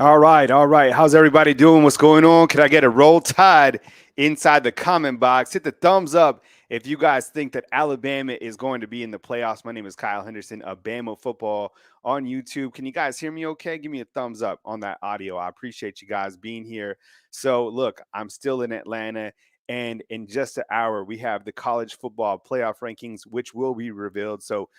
All right, all right. How's everybody doing? What's going on? Can I get a roll tide inside the comment box? Hit the thumbs up if you guys think that Alabama is going to be in the playoffs. My name is Kyle Henderson of Bama Football on YouTube. Can you guys hear me okay? Give me a thumbs up on that audio. I appreciate you guys being here. So, look, I'm still in Atlanta. And in just an hour, we have the college football playoff rankings, which will be revealed. So,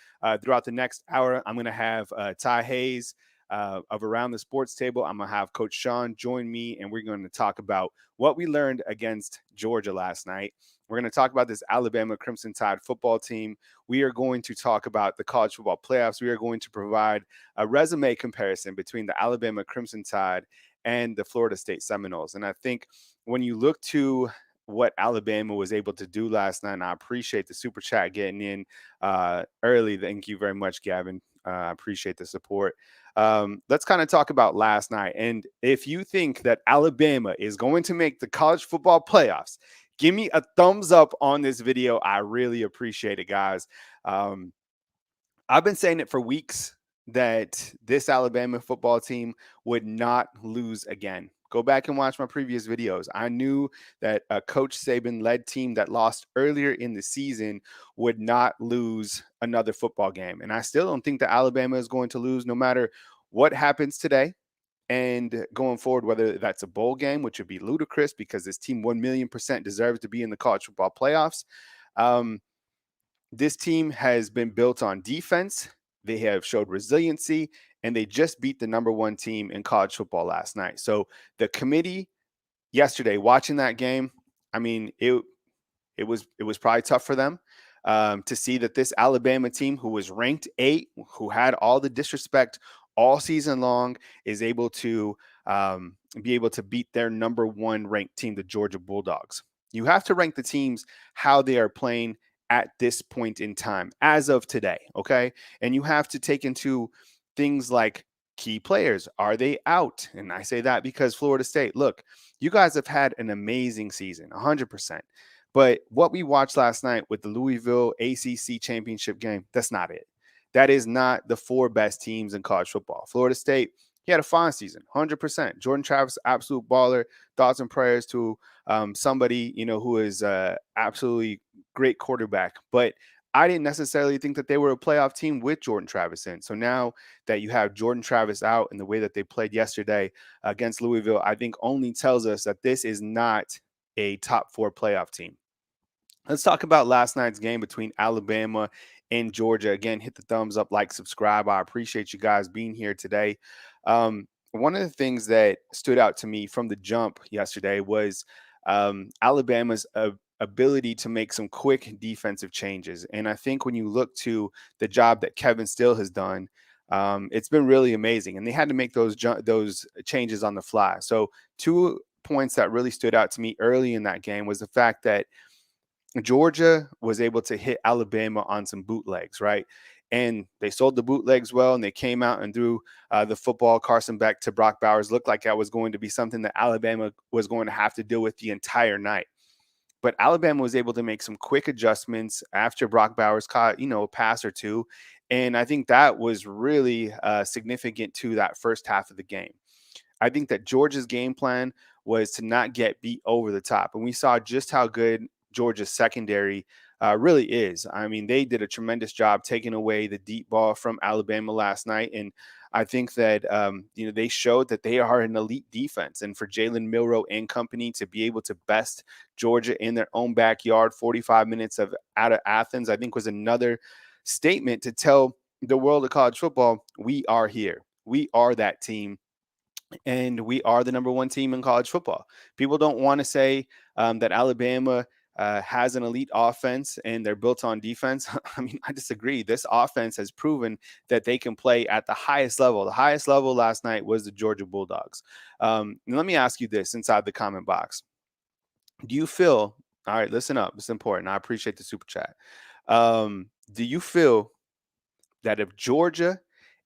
throughout the next hour, I'm going to have Ty Hayes of Around the Sports Table. I'm going to have Coach Sean join me, and we're going to talk about what we learned against Georgia last night. We're going to talk about this Alabama Crimson Tide football team. We are going to talk about the college football playoffs. We are going to provide a resume comparison between the Alabama Crimson Tide and the Florida State Seminoles. And I think when you look to what Alabama was able to do last night, and I appreciate the super chat getting in early. Thank you very much, Gavin. I appreciate the support. Let's kind of talk about last night. And if you think that Alabama is going to make the college football playoffs, give me a thumbs up on this video. I really appreciate it, guys. Um, I've been saying it for weeks that this Alabama football team would not lose again. Go back and watch my previous videos. I knew that a Coach Saban led team that lost earlier in the season would not lose another football game. And I still don't think that Alabama is going to lose no matter what happens today and going forward, whether that's a bowl game, which would be ludicrous because this team 1,000,000% deserves to be in the college football playoffs. Um, this team has been built on defense. They have showed resiliency, and they just beat the number one team in college football last night. So the committee yesterday, watching that game, I mean, it was probably tough for them to see that this Alabama team, who was ranked 8, who had all the disrespect all season long, is able to be able to beat their number one ranked team, the Georgia Bulldogs. You have to rank the teams how they are playing at this point in time, as of today, okay? And you have to take into things like key players. Are they out? And I say that because Florida State, look, you guys have had an amazing season, 100%. But what we watched last night with the Louisville ACC championship game, that's not it. That is not the 4 best teams in college football. Florida State, he had a fine season, 100%. Jordan Travis, absolute baller. Thoughts and prayers to somebody, who is absolutely great quarterback. But I didn't necessarily think that they were a playoff team with Jordan Travis in. So now that you have Jordan Travis out and the way that they played yesterday against Louisville, I think only tells us that this is not a top 4 playoff team. Let's talk about last night's game between Alabama and Georgia. Again, hit the thumbs up, like, subscribe. I appreciate you guys being here today. One of the things that stood out to me from the jump yesterday was Alabama's ability to make some quick defensive changes. And I think when you look to the job that Kevin Steele has done, it's been really amazing. And they had to make those changes on the fly. So 2 points that really stood out to me early in that game was the fact that Georgia was able to hit Alabama on some bootlegs, right? And they sold the bootlegs well, and they came out and threw the football. Carson Beck to Brock Bowers looked like that was going to be something that Alabama was going to have to deal with the entire night. But Alabama was able to make some quick adjustments after Brock Bowers caught, a pass or two. And I think that was really significant to that first half of the game. I think that Georgia's game plan was to not get beat over the top. And we saw just how good Georgia's secondary really is. I mean, they did a tremendous job taking away the deep ball from Alabama last night. And I think that, they showed that they are an elite defense. And for Jalen Milroe and company to be able to best Georgia in their own backyard, 45 minutes out of Athens, I think was another statement to tell the world of college football, we are here. We are that team, and we are the number one team in college football. People don't want to say that Alabama has an elite offense and they're built on defense. I mean, I disagree. This offense has proven that they can play at the highest level. The highest level last night was the Georgia Bulldogs. And let me ask you this inside the comment box. Do you feel, all right, listen up, it's important. I appreciate the super chat. Do you feel that if Georgia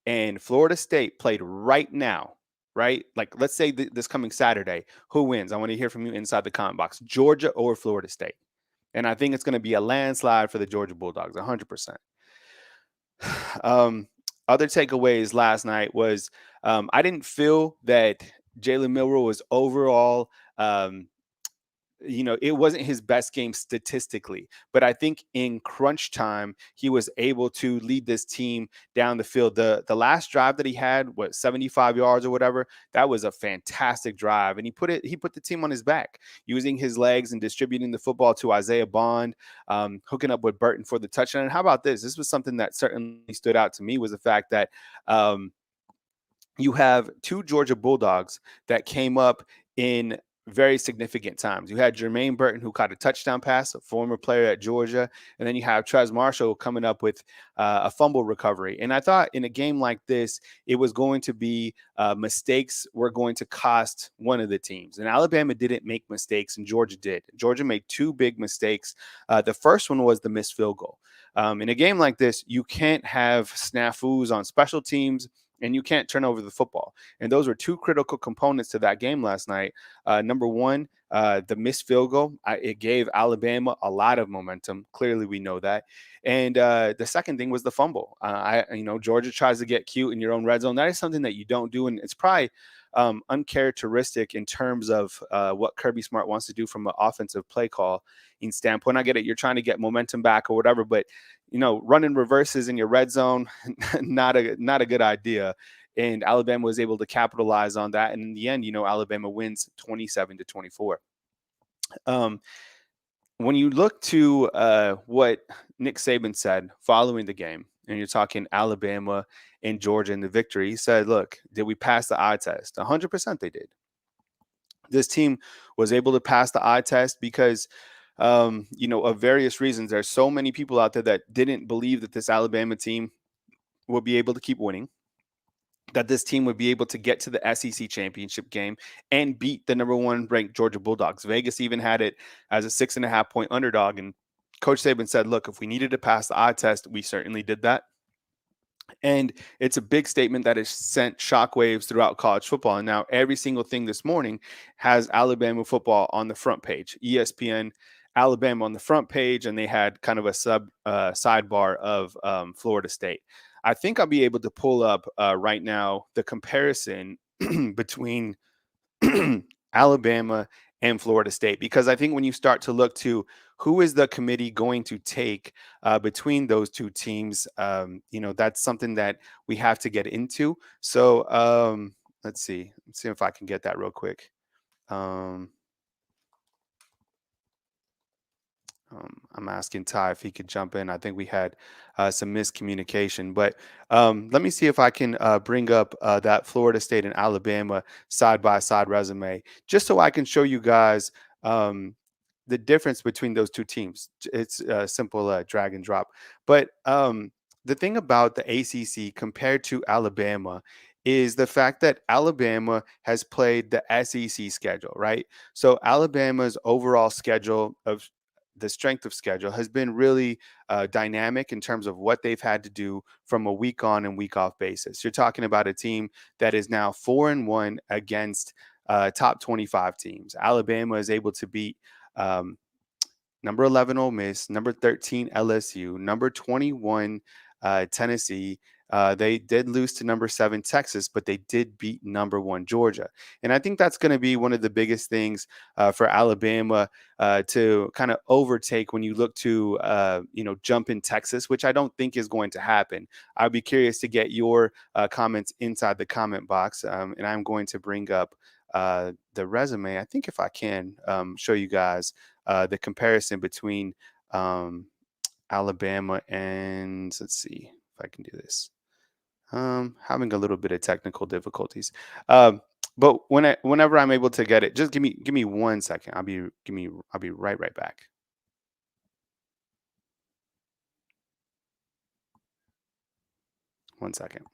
and Florida State played right now, right? Like, let's say this coming Saturday, who wins? I want to hear from you inside the comment box, Georgia or Florida State. And I think it's going to be a landslide for the Georgia Bulldogs, 100%. Um, other takeaways last night was I didn't feel that Jalen Milroe was overall. It wasn't his best game statistically, but I think in crunch time, he was able to lead this team down the field. The last drive that he had, 75 yards or whatever, that was a fantastic drive. And he put the team on his back, using his legs and distributing the football to Isaiah Bond, hooking up with Burton for the touchdown. And how about this? This was something that certainly stood out to me, was the fact that um, you have two Georgia Bulldogs that came up in very significant times. You had Jermaine Burton, who caught a touchdown pass, a former player at Georgia, and then you have Trez Marshall coming up with a fumble recovery. And I thought in a game like this, it was going to be mistakes were going to cost one of the teams. And Alabama didn't make mistakes, and Georgia did. Georgia made two big mistakes. The first one was the missed field goal. In a game like this, you can't have snafus on special teams, and you can't turn over the football. And those were two critical components to that game last night. Number one, the missed field goal. It gave Alabama a lot of momentum. Clearly, we know that. And the second thing was the fumble. Georgia tries to get cute in your own red zone. That is something that you don't do, and it's probably uncharacteristic in terms of what Kirby Smart wants to do from an offensive play call in standpoint. I get it. You're trying to get momentum back or whatever, but running reverses in your red zone, not a good idea. And Alabama was able to capitalize on that. And in the end, Alabama wins 27-24. When you look to what Nick Saban said following the game, and you're talking Alabama and Georgia in the victory, he said, look, did we pass the eye test? 100% they did. This team was able to pass the eye test because of various reasons. There's so many people out there that didn't believe that this Alabama team would be able to keep winning, that this team would be able to get to the SEC championship game and beat the number one ranked Georgia Bulldogs. Vegas even had it as a 6.5-point underdog. And Coach Saban said, look, if we needed to pass the eye test, we certainly did that. And it's a big statement that has sent shockwaves throughout college football. And now every single thing this morning has Alabama football on the front page. ESPN Alabama on the front page, and they had kind of a sidebar of Florida State. I think I'll be able to pull up right now the comparison between Alabama and Florida State, because I think when you start to look to who is the committee going to take between those two teams, that's something that we have to get into. So let's see if I can get that real quick. I'm asking Ty if he could jump in. I think we had some miscommunication, but let me see if I can bring up that Florida State and Alabama side-by-side resume, just so I can show you guys the difference between those two teams. It's a simple drag and drop. But the thing about the ACC compared to Alabama is the fact that Alabama has played the SEC schedule, right? So Alabama's overall schedule of the strength of schedule has been really dynamic in terms of what they've had to do from a week on and week off basis. You're talking about a team that is now 4-1 against top 25 teams. Alabama is able to beat number 11 Ole Miss, number 13 LSU, number 21 Tennessee. They did lose to number 7 Texas, but they did beat number 1 Georgia. And I think that's going to be one of the biggest things for Alabama to kind of overtake when you look to jump in Texas, which I don't think is going to happen. I'd be curious to get your comments inside the comment box, and I'm going to bring up the resume. I think if I can show you guys the comparison between Alabama and, let's see if I can do this. Having a little bit of technical difficulties, but whenever I'm able to get it, just give me 1 second. I'll be right back. One second.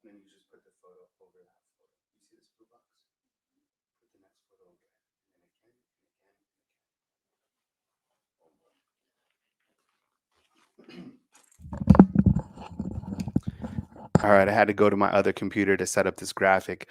Then you just put the photo over that photo. You see this blue box? Put the next photo over there. And again, and again, and again. All right, I had to go to my other computer to set up this graphic.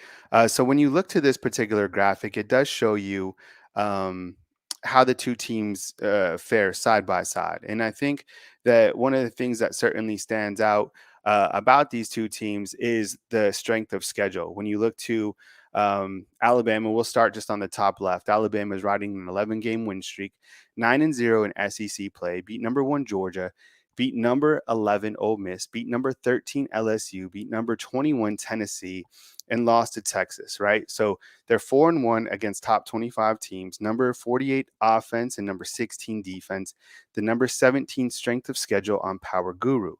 So when you look to this particular graphic, it does show you um, how the two teams fare side by side. And I think that one of the things that certainly stands out about these two teams is the strength of schedule. When you look to Alabama, we'll start just on the top left. Alabama is riding an 11-game win streak, 9-0 in SEC play, beat number one Georgia, beat number 11 Ole Miss, beat number 13 LSU, beat number 21 Tennessee, and lost to Texas, right? So they're 4-1 against top 25 teams, number 48 offense and number 16 defense, the number 17 strength of schedule on Power Guru.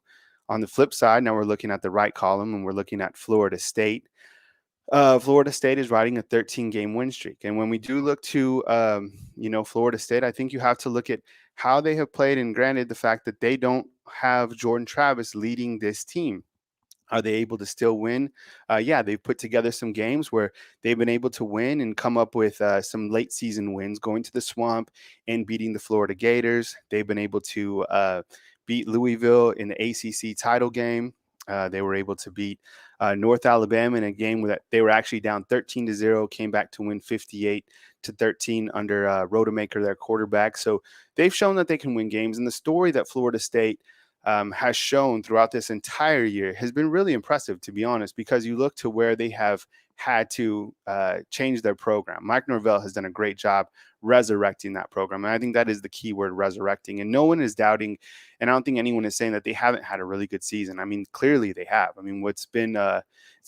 On the flip side, now we're looking at the right column and we're looking at Florida State. Florida State is riding a 13-game win streak, and when we do look to, Florida State, I think you have to look at how they have played. And granted, the fact that they don't have Jordan Travis leading this team, are they able to still win? Yeah, they've put together some games where they've been able to win and come up with some late season wins, going to the Swamp and beating the Florida Gators. They've been able to beat Louisville in the ACC title game. They were able to beat North Alabama in a game that they were actually down 13-0, came back to win 58-13 under Rodemaker, their quarterback. So they've shown that they can win games. And the story that Florida State has shown throughout this entire year has been really impressive, to be honest, because you look to where they have had to change their program. Mike Norvell has done a great job resurrecting that program. And I think that is the key word, resurrecting. And no one is doubting, and I don't think anyone is saying that they haven't had a really good season. I mean, clearly they have. I mean, it's been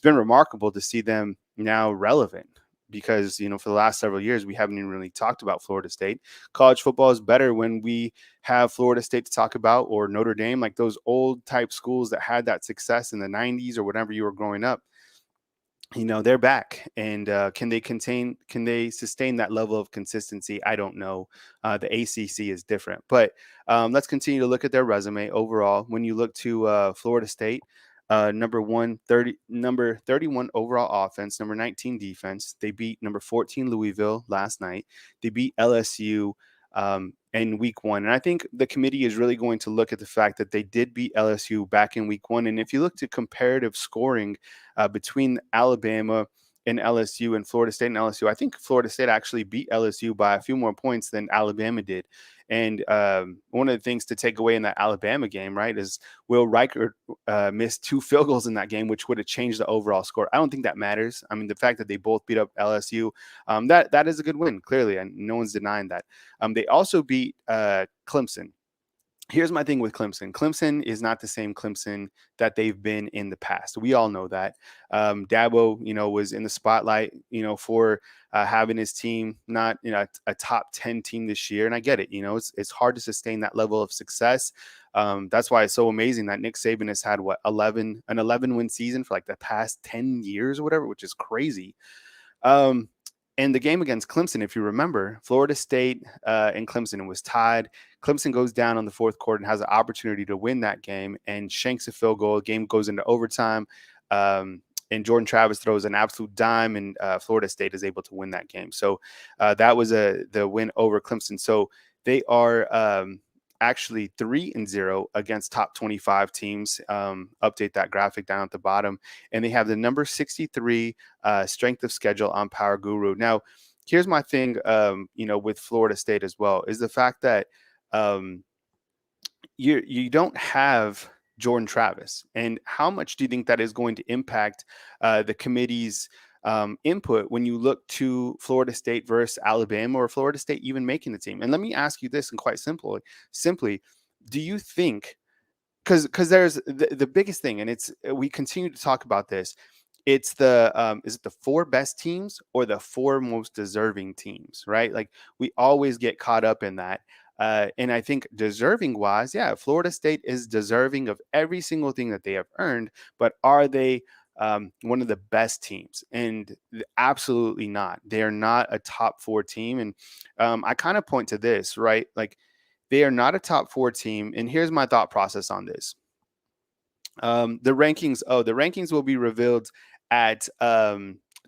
remarkable to see them now relevant, because, for the last several years, we haven't even really talked about Florida State. College football is better when we have Florida State to talk about, or Notre Dame, like those old type schools that had that success in the 90s or whenever you were growing up. They're back, and can they sustain that level of consistency? I don't know. The ACC is different, but let's continue to look at their resume overall. When you look to Florida State, number 31 overall offense, number 19 defense. They beat number 14 Louisville last night. They beat LSU in week one. And I think the committee is really going to look at the fact that they did beat LSU back in week one. And if you look to comparative scoring between Alabama and LSU and Florida State and LSU, I think Florida State actually beat LSU by a few more points than Alabama did. And one of the things to take away in that Alabama game, right, is Will Riker missed 2 field goals in that game, which would have changed the overall score. I don't think that matters. I mean, the fact that they both beat up LSU, that is a good win, clearly, and no one's denying that. They also beat Clemson. Here's my thing with Clemson. Clemson is not the same Clemson that they've been in the past. We all know that. Dabo, was in the spotlight, for having his team not, a top 10 team this year. And I get it. It's hard to sustain that level of success. That's why it's so amazing that Nick Saban has had an 11 win season for like the past 10 years or whatever, which is crazy. And the game against Clemson, if you remember, Florida State and Clemson was tied. Clemson goes down on the fourth quarter and has an opportunity to win that game and shanks a field goal. The game goes into overtime, and Jordan Travis throws an absolute dime, and Florida State is able to win that game. So that was the win over Clemson. So they are actually 3-0 against top 25 teams. Update that graphic down at the bottom, and they have the number 63 strength of schedule on Power Guru. Now, here's my thing, with Florida State as well, is the fact that you don't have Jordan Travis, and how much do you think that is going to impact the committee's input when you look to Florida State versus Alabama, or Florida State even making the team? And let me ask you this, and quite simply, do you think, because there's the biggest thing, and we continue to talk about this, it's is it the 4 best teams or the 4 most deserving teams, right? Like, we always get caught up in that. And I think deserving wise, yeah, Florida State is deserving of every single thing that they have earned, but are they one of the best teams? And absolutely not. They are not a top 4 team. And I kind of point to this, right? Like, they are not a top 4 team. And here's my thought process on this. The rankings will be revealed at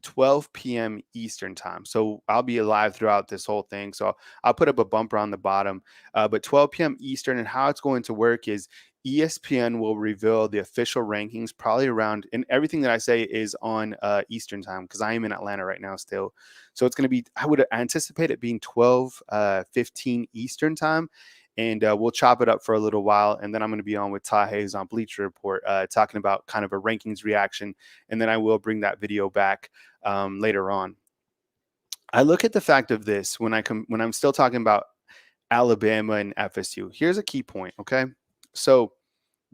12 p.m. Eastern time. So I'll be alive throughout this whole thing. So I'll put up a bumper on the bottom. But 12 p.m. Eastern, and how it's going to work is ESPN will reveal the official rankings probably around, and everything that I say is on Eastern time because I am in Atlanta right now still. So it's going to be, I would anticipate it being 12, 15 Eastern time. And we'll chop it up for a little while. And then I'm going to be on with Ty Hayes on Bleacher Report talking about kind of a rankings reaction. And then I will bring that video back later on. I look at the fact of this when I'm still talking about Alabama and FSU. Here's a key point, okay? So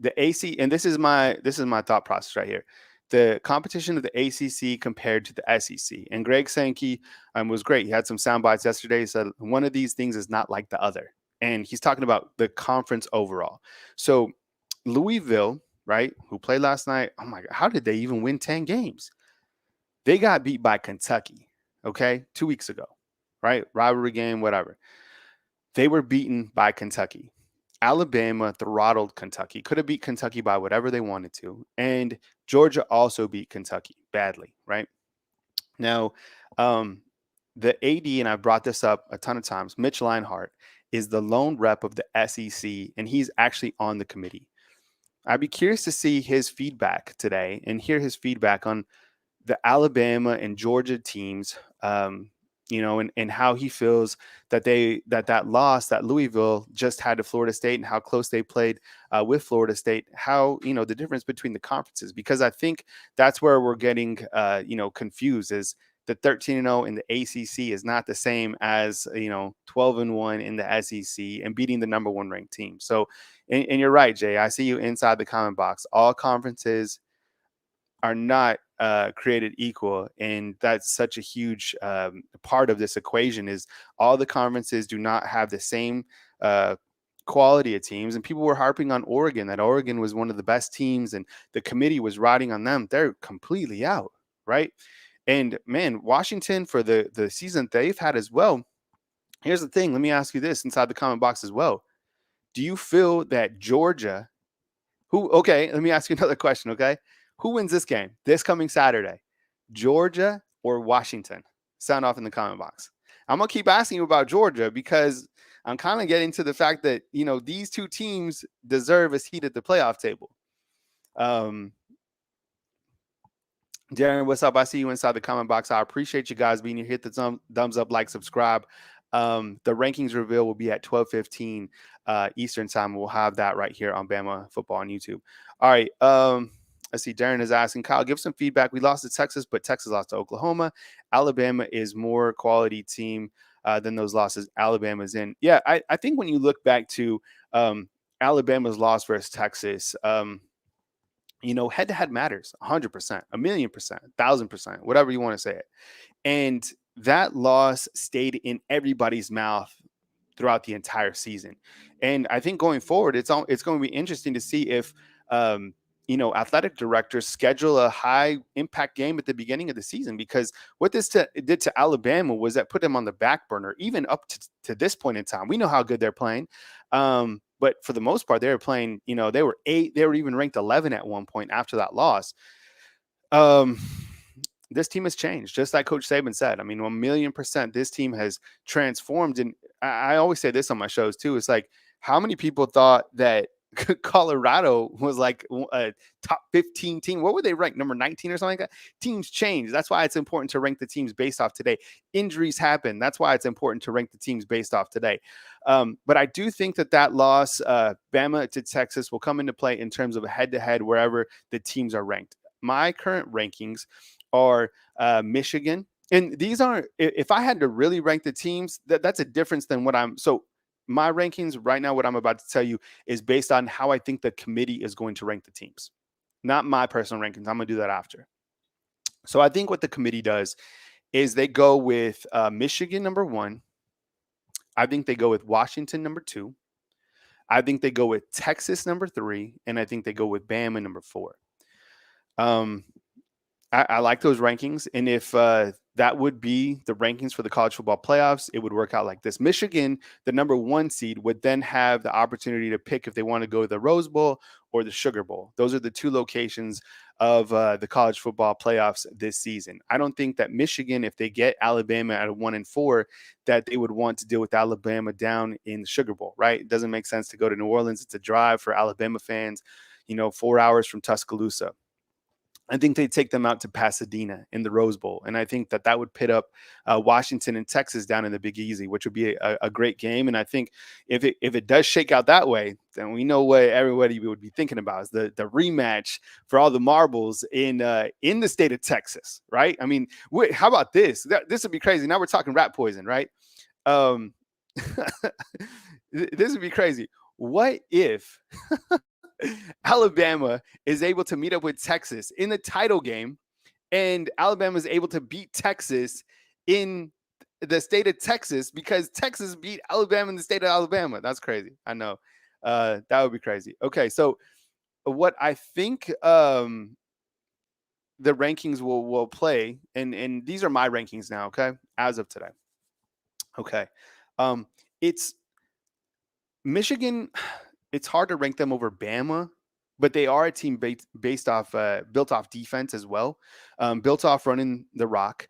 the AC, and this is my thought process right here. The competition of the ACC compared to the SEC. And Greg Sankey was great. He had some sound bites yesterday. He said one of these things is not like the other. And he's talking about the conference overall. So Louisville, right, who played last night, oh my God, how did they even win 10 games? They got beat by Kentucky, okay, 2 weeks ago, right? Rivalry game, whatever. They were beaten by Kentucky. Alabama throttled Kentucky, could have beat Kentucky by whatever they wanted to. And Georgia also beat Kentucky badly, right? Now, the AD, and I've brought this up a ton of times, Mitch Leinhart is the lone rep of the SEC, and he's actually on the committee. I'd be curious to see his feedback today and hear his feedback on the Alabama and Georgia teams, and how he feels that that loss that Louisville just had to Florida State and how close they played with Florida State, how, the difference between the conferences, because I think that's where we're getting, confused is the 13-0 in the ACC is not the same as, 12-1 in the SEC and beating the number one ranked team. So, and you're right, Jay, I see you inside the comment box. All conferences are not created equal, and that's such a huge part of this equation is all the conferences do not have the same quality of teams. And people were harping on Oregon, that Oregon was one of the best teams and the committee was riding on them. They're completely out, right? And man, Washington, for the season they've had as well. Here's the thing, let me ask you this inside the comment box as well. Do you feel that Georgia, let me ask you another question, okay? Who wins this game this coming Saturday? Georgia or Washington? Sound off in the comment box. I'm going to keep asking you about Georgia because I'm kind of getting to the fact that, these two teams deserve a seat at the playoff table. Darren, what's up? I see you inside the comment box. I appreciate you guys being here. Hit the thumbs up, like, subscribe. The rankings reveal will be at 12:15 Eastern time. We'll have that right here on Bama Football on YouTube. All right. Let's see. Darren is asking, Kyle, give some feedback. We lost to Texas, but Texas lost to Oklahoma. Alabama is more quality team than those losses Alabama's in. Yeah, I think when you look back to Alabama's loss versus Texas, head-to-head matters 100%, 1,000,000%, 1,000%, whatever you want to say it. And that loss stayed in everybody's mouth throughout the entire season. And I think going forward, it's going to be interesting to see if, athletic directors schedule a high impact game at the beginning of the season, because what this did to Alabama was that put them on the back burner, even up to this point in time. We know how good they're playing. But for the most part, they were playing, they were 8, they were even ranked 11 at one point after that loss. This team has changed, just like Coach Saban said. I mean, 1,000,000%, this team has transformed. And I always say this on my shows too. It's like, how many people thought that Colorado was like a top 15 team? What were they ranked? Number 19 or something like that? Teams change. That's why it's important to rank the teams based off today. Injuries happen. That's why it's important to rank the teams based off today. But I do think that loss, Bama to Texas, will come into play in terms of a head-to-head wherever the teams are ranked. My current rankings are Michigan. And these aren't, if I had to really rank the teams, that's a difference than what so my rankings right now, what I'm about to tell you is based on how I think the committee is going to rank the teams, not my personal rankings. I'm going to do that after. So I think what the committee does is they go with Michigan number 1. I think they go with Washington number 2. I think they go with Texas number 3. And I think they go with Bama number 4. I like those rankings. And if that would be the rankings for the college football playoffs, it would work out like this. Michigan, the number 1 seed, would then have the opportunity to pick if they want to go to the Rose Bowl or the Sugar Bowl. Those are the 2 locations of the college football playoffs this season. I don't think that Michigan, if they get Alabama at a 1-4, that they would want to deal with Alabama down in the Sugar Bowl, right? It doesn't make sense to go to New Orleans. It's a drive for Alabama fans, 4 hours from Tuscaloosa. I think they take them out to Pasadena in the Rose Bowl, and I think that would pit up Washington and Texas down in the Big Easy, which would be a great game. And I think if it does shake out that way, then we know what everybody would be thinking about is the rematch for all the marbles in the state of Texas, right? I mean, how about this? This would be crazy. Now we're talking rat poison, right? Um, this would be crazy. What if Alabama is able to meet up with Texas in the title game, and Alabama is able to beat Texas in the state of Texas because Texas beat Alabama in the state of Alabama? That's crazy. I know. That would be crazy. Okay, so what I think the rankings will play, and these are my rankings now, okay, as of today. Okay. It's Michigan. It's hard to rank them over Bama, but they are a team built off defense as well, built off running the rock.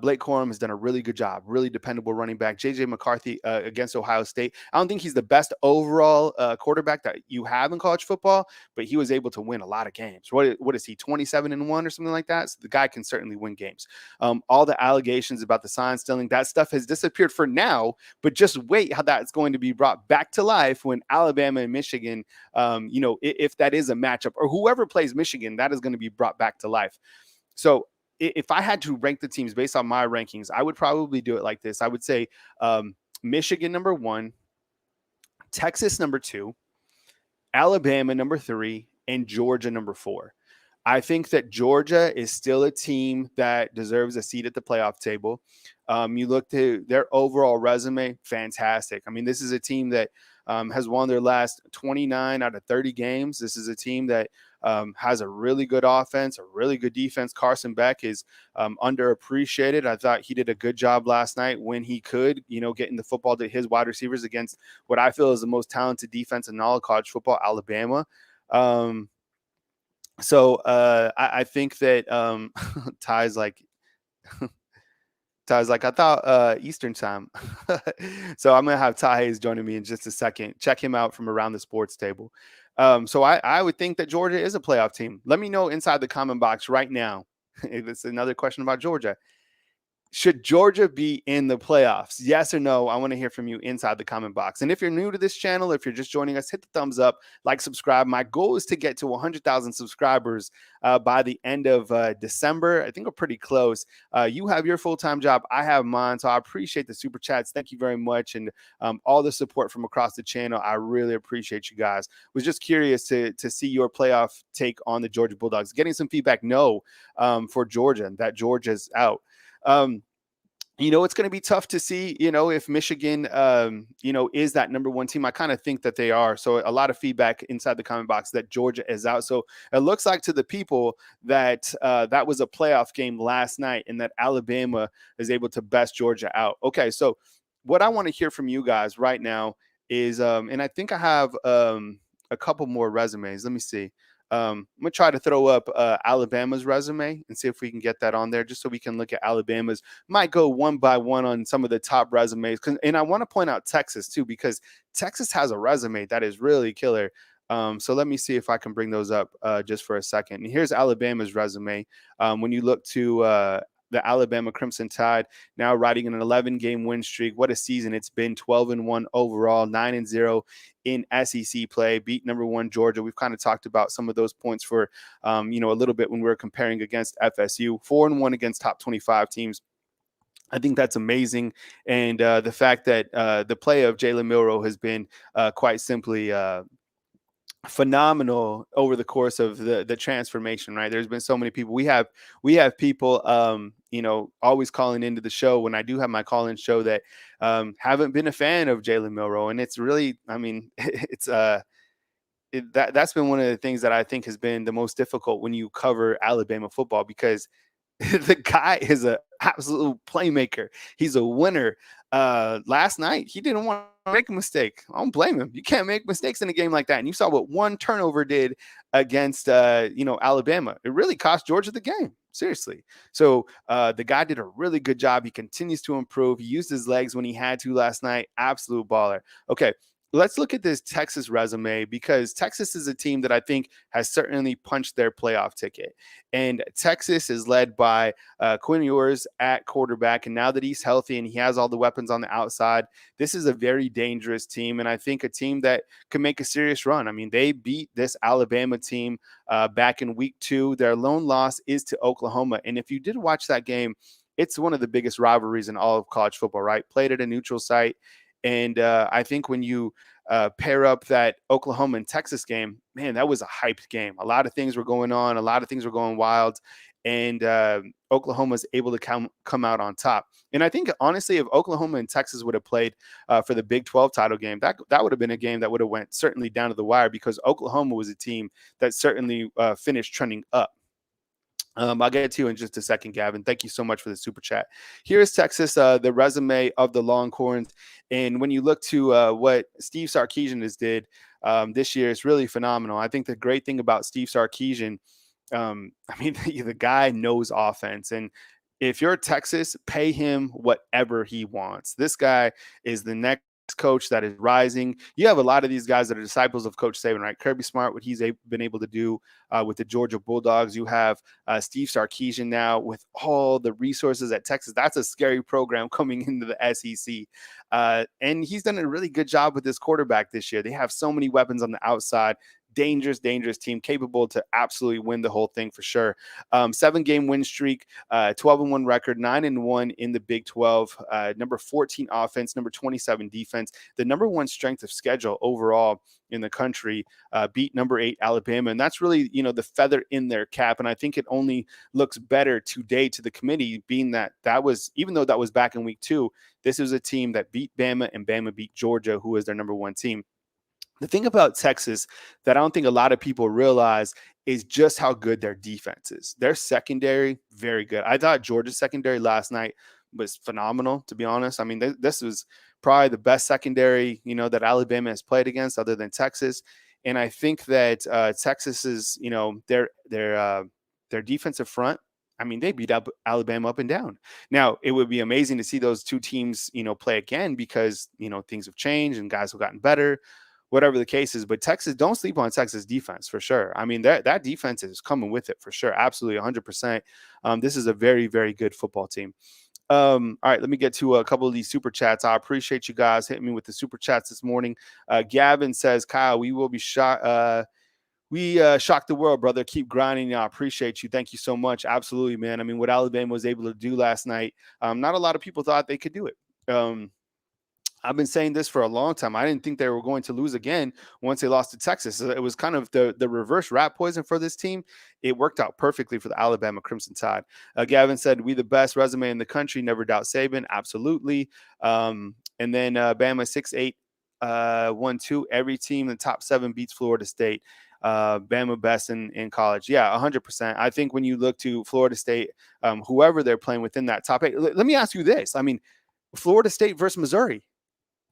Blake Corum has done a really good job, really dependable running back. JJ McCarthy against Ohio State. I don't think he's the best overall quarterback that you have in college football, but he was able to win a lot of games. What is he, 27-1 or something like that? So the guy can certainly win games. All the allegations about the sign stealing, that stuff has disappeared for now, but just wait how that's going to be brought back to life when Alabama and Michigan, if that is a matchup, or whoever plays Michigan, that is going to be brought back to life. So if I had to rank the teams based on my rankings, I would probably do it like this. I would say Michigan number 1, Texas number 2, Alabama number 3, and Georgia number 4. I think that Georgia is still a team that deserves a seat at the playoff table. You look to their overall resume, fantastic. I mean, this is a team that has won their last 29 out of 30 games. This is a team that has a really good offense, a really good defense. Carson Beck is underappreciated. I thought he did a good job last night when he could, getting the football to his wide receivers against what I feel is the most talented defense in all of college football, Alabama. So I think that Ty's like I thought Eastern time. So I'm gonna have Ty Hayes joining me in just a second. Check him out from around the sports table. So I would think that Georgia is a playoff team. Let me know inside the comment box right now. If it's another question about Georgia. Should Georgia be in the playoffs? Yes or no? I want to hear from you inside the comment box. And if you're new to this channel, if you're just joining us, hit the thumbs up, like, subscribe. My goal is to get to 100,000 subscribers by the end of December. I think we're pretty close. You have your full-time job. I have mine. So I appreciate the super chats. Thank you very much. And all the support from across the channel. I really appreciate you guys. Was just curious to see your playoff take on the Georgia Bulldogs. Getting some feedback, no, for Georgia, that Georgia's out. It's going to be tough to see, if Michigan, is that number 1 team. I kind of think that they are. So a lot of feedback inside the comment box that Georgia is out. So it looks like to the people that that was a playoff game last night and that Alabama is able to best Georgia out. Okay, so what I want to hear from you guys right now is, and I think I have a couple more resumes. Let me see. I'm going to try to throw up Alabama's resume and see if we can get that on there just so we can look at Alabama's. Might go one by one on some of the top resumes. And I want to point out Texas, too, because Texas has a resume that is really killer. So let me see if I can bring those up just for a second. And here's Alabama's resume. When you look to the Alabama Crimson Tide, now riding an 11-game win streak. What a season it's been. 12-1 overall, 9-0 in SEC play. Beat number 1 Georgia. We've kind of talked about some of those points for a little bit when we were comparing against FSU. 4-1 against top 25 teams. I think that's amazing. And the fact that the play of Jalen Milroe has been quite simply phenomenal over the course of the transformation, right? There's been so many people. We have people always calling into the show when I do have my call-in show that haven't been a fan of Jalen Milroe. And it's really, I mean, it's that's been one of the things that I think has been the most difficult when you cover Alabama football, because The guy is an absolute playmaker. He's a winner. Last night, he didn't want to make a mistake. I don't blame him. You can't make mistakes in a game like that. And you saw what one turnover did against, Alabama. It really cost Georgia the game. Seriously. So the guy did a really good job. He continues to improve. He used his legs when he had to last night. Absolute baller. Okay. Let's look at this Texas resume, because Texas is a team that I think has certainly punched their playoff ticket. And Texas is led by Quinn Ewers at quarterback. And now that he's healthy and he has all the weapons on the outside, this is a very dangerous team. And I think a team that could make a serious run. I mean, they beat this Alabama team back in week 2. Their lone loss is to Oklahoma. And if you did watch that game, it's one of the biggest rivalries in all of college football, right? Played at a neutral site. And I think when you pair up that Oklahoma and Texas game, man, that was a hyped game. A lot of things were going on. A lot of things were going wild. And Oklahoma was able to come out on top. And I think, honestly, if Oklahoma and Texas would have played for the Big 12 title game, that would have been a game that would have went certainly down to the wire, because Oklahoma was a team that certainly finished trending up. I'll get to you in just a second, Gavin. Thank you so much for the super chat. Here's Texas, the resume of the Longhorns. And when you look to what Steve Sarkisian has did this year, it's really phenomenal. I think the great thing about Steve Sarkisian, the guy knows offense. And if you're Texas, pay him whatever he wants. This guy is the next coach that is rising. You have a lot of these guys that are disciples of Coach Saban, right? Kirby Smart, what he's been able to do with the Georgia Bulldogs. You have Steve Sarkisian now with all the resources at Texas. That's a scary program coming into the SEC. And he's done a really good job with this quarterback this year. They have so many weapons on the outside. Dangerous team, capable to absolutely win the whole thing for sure. 7-game win streak, 12-1 record, 9-1 in the Big 12, number 14 offense, number 27 defense, the number 1 strength of schedule overall in the country, beat number 8 Alabama. And that's really, the feather in their cap. And I think it only looks better today to the committee, being that was, even though that was back in week 2, this was a team that beat Bama, and Bama beat Georgia, who is their number 1 team. The thing about Texas that I don't think a lot of people realize is just how good their defense is. Their secondary, very good. I thought Georgia's secondary last night was phenomenal, to be honest. I mean, this was probably the best secondary, that Alabama has played against, other than Texas. And I think that Texas is, their defensive front, I mean, they beat up Alabama up and down. Now, it would be amazing to see those two teams, play again, because, things have changed and guys have gotten better, whatever the case is. But Texas, don't sleep on Texas defense for sure. I mean, that defense is coming with it for sure. Absolutely, 100%. This is a very, very good football team. All right, let me get to a couple of these super chats. I appreciate you guys hitting me with the super chats this morning. Gavin says, Kyle, we will be shot. We shocked the world, brother. Keep grinding. I appreciate you. Thank you so much. Absolutely, man. I mean, what Alabama was able to do last night, not a lot of people thought they could do it. I've been saying this for a long time. I didn't think they were going to lose again once they lost to Texas. It was kind of the reverse rat poison for this team. It worked out perfectly for the Alabama Crimson Tide. Gavin said, we the best resume in the country. Never doubt Saban. Absolutely. And then Bama 6-8, 1-2. Every team in the top 7 beats Florida State. Bama best in college. Yeah, 100%. I think when you look to Florida State, whoever they're playing within that top 8, let me ask you this. I mean, Florida State versus Missouri.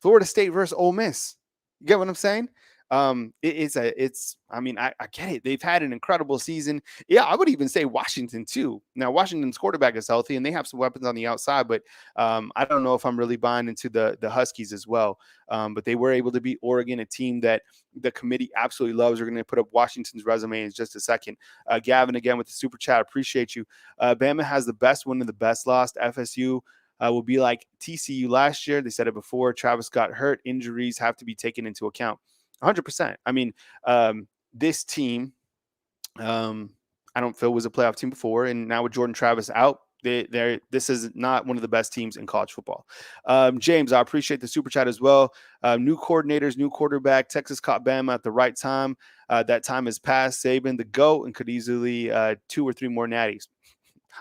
Florida State versus Ole Miss. You get what I'm saying? I get it. They've had an incredible season. Yeah, I would even say Washington too. Now, Washington's quarterback is healthy and they have some weapons on the outside, but I don't know if I'm really buying into the Huskies as well. But they were able to beat Oregon, a team that the committee absolutely loves. We're going to put up Washington's resume in just a second. Gavin, again, with the super chat. Appreciate you. Bama has the best win and the best loss. FSU will be like TCU last year. They said it before. Travis got hurt. Injuries have to be taken into account. 100%. I mean, this team, I don't feel was a playoff team before. And now with Jordan Travis out, this is not one of the best teams in college football. James, I appreciate the super chat as well. New coordinators, new quarterback. Texas caught Bama at the right time. That time has passed. Saban, the GOAT, and could easily 2 or 3 more natties.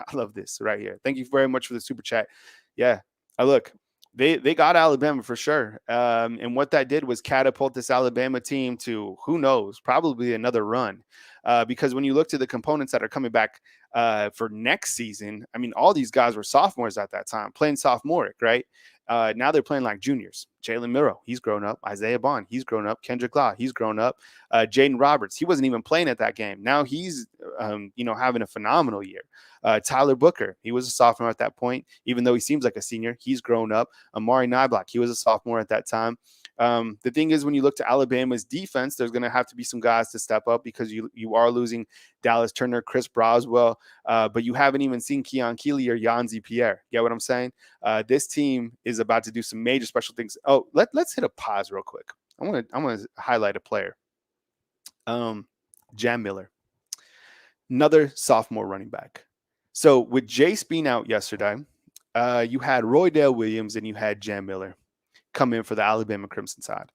I love this right here. Thank you very much for the super chat. Yeah. Look, they got Alabama for sure. And what that did was catapult this Alabama team to, who knows, probably another run. Because when you look to the components that are coming back for next season, I mean, all these guys were sophomores at that time, playing sophomoric, right? Now they're playing like juniors. Jalen Milroe, he's grown up. Isaiah Bond, he's grown up. Kendrick Law, he's grown up. Jaden Roberts, he wasn't even playing at that game. Now he's, having a phenomenal year. Tyler Booker, he was a sophomore at that point. Even though he seems like a senior, he's grown up. Amari Niblack, he was a sophomore at that time. The thing is, when you look to Alabama's defense, there's going to have to be some guys to step up because you are losing Dallas Turner, Chris Broswell, but you haven't even seen Keon Keeley or Yanzi Pierre. Get what I'm saying? This team is about to do some major special things. Oh, let's hit a pause real quick. I want to highlight a player. Jam Miller, another sophomore running back. So with Jace being out yesterday, you had Roydale Williams and you had Jam Miller come in for the Alabama Crimson Tide.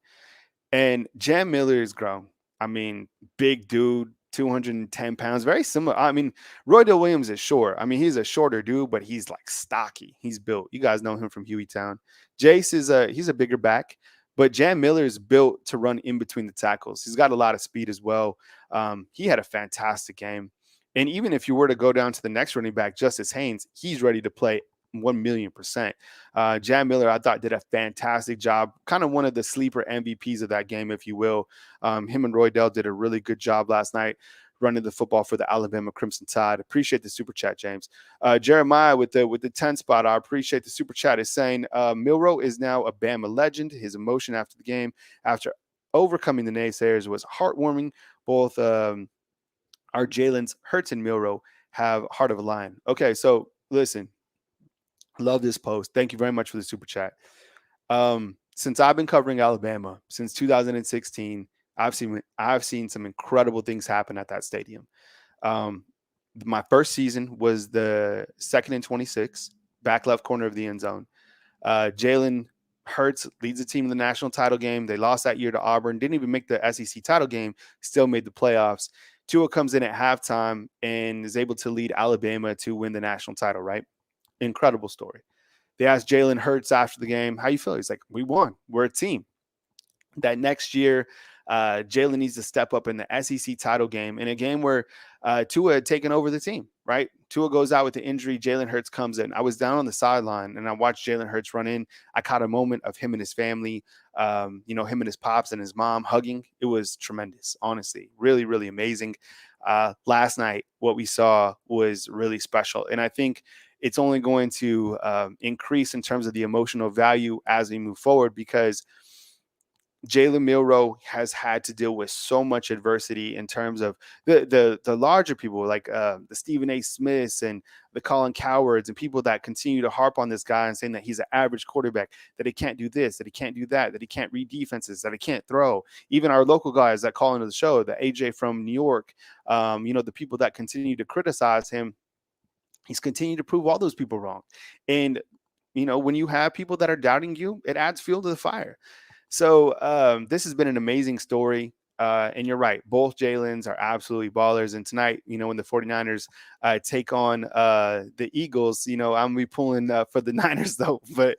And Jam Miller is grown. I mean, big dude, 210 pounds, very similar. I mean, Roydale Williams is short. I mean, he's a shorter dude, but he's like stocky. He's built. You guys know him from Hueytown. Jace he's a bigger back, but Jam Miller is built to run in between the tackles. He's got a lot of speed as well. He had a fantastic game. And even if you were to go down to the next running back, Justice Haynes, he's ready to play 1,000,000%. Jam Miller, I thought, did a fantastic job. Kind of one of the sleeper MVPs of that game, if you will. Him and Roydale did a really good job last night running the football for the Alabama Crimson Tide. Appreciate the super chat, James. Jeremiah with the 10 spot, I appreciate the super chat, is saying Milroe is now a Bama legend. His emotion after the game, after overcoming the naysayers, was heartwarming. Both our Jalen's Hurts and Milroe have heart of a lion. Okay, so listen. Love this post. Thank you very much for the super chat. Since I've been covering Alabama since 2016, I've seen some incredible things happen at that stadium. My first season was the 2nd and 26, back left corner of the end zone. Jalen Hurts leads the team in the national title game. They lost that year to Auburn, didn't even make the SEC title game, still made the playoffs. Tua comes in at halftime and is able to lead Alabama to win the national title, right? Incredible story. They asked Jalen Hurts after the game, how you feel? He's like, we won. We're a team. That next year, Jalen needs to step up in the SEC title game, in a game where Tua had taken over the team, right? Tua goes out with the injury. Jalen Hurts comes in. I was down on the sideline, and I watched Jalen Hurts run in. I caught a moment of him and his family, him and his pops and his mom hugging. It was tremendous, honestly. Really, really amazing. Last night, what we saw was really special. And I think it's only going to increase in terms of the emotional value as we move forward, because Jalen Milroe has had to deal with so much adversity in terms of the larger people like the Stephen A. Smiths and the Colin Cowards and people that continue to harp on this guy and saying that he's an average quarterback, that he can't do this, that he can't do that he can't read defenses, that he can't throw. Even our local guys that call into the show, the AJ from New York, the people that continue to criticize him, he's continued to prove all those people wrong. And, when you have people that are doubting you, it adds fuel to the fire. So this has been an amazing story. And you're right. Both Jalen's are absolutely ballers. And tonight, when the 49ers take on the Eagles, I'm going to be pulling for the Niners, though. But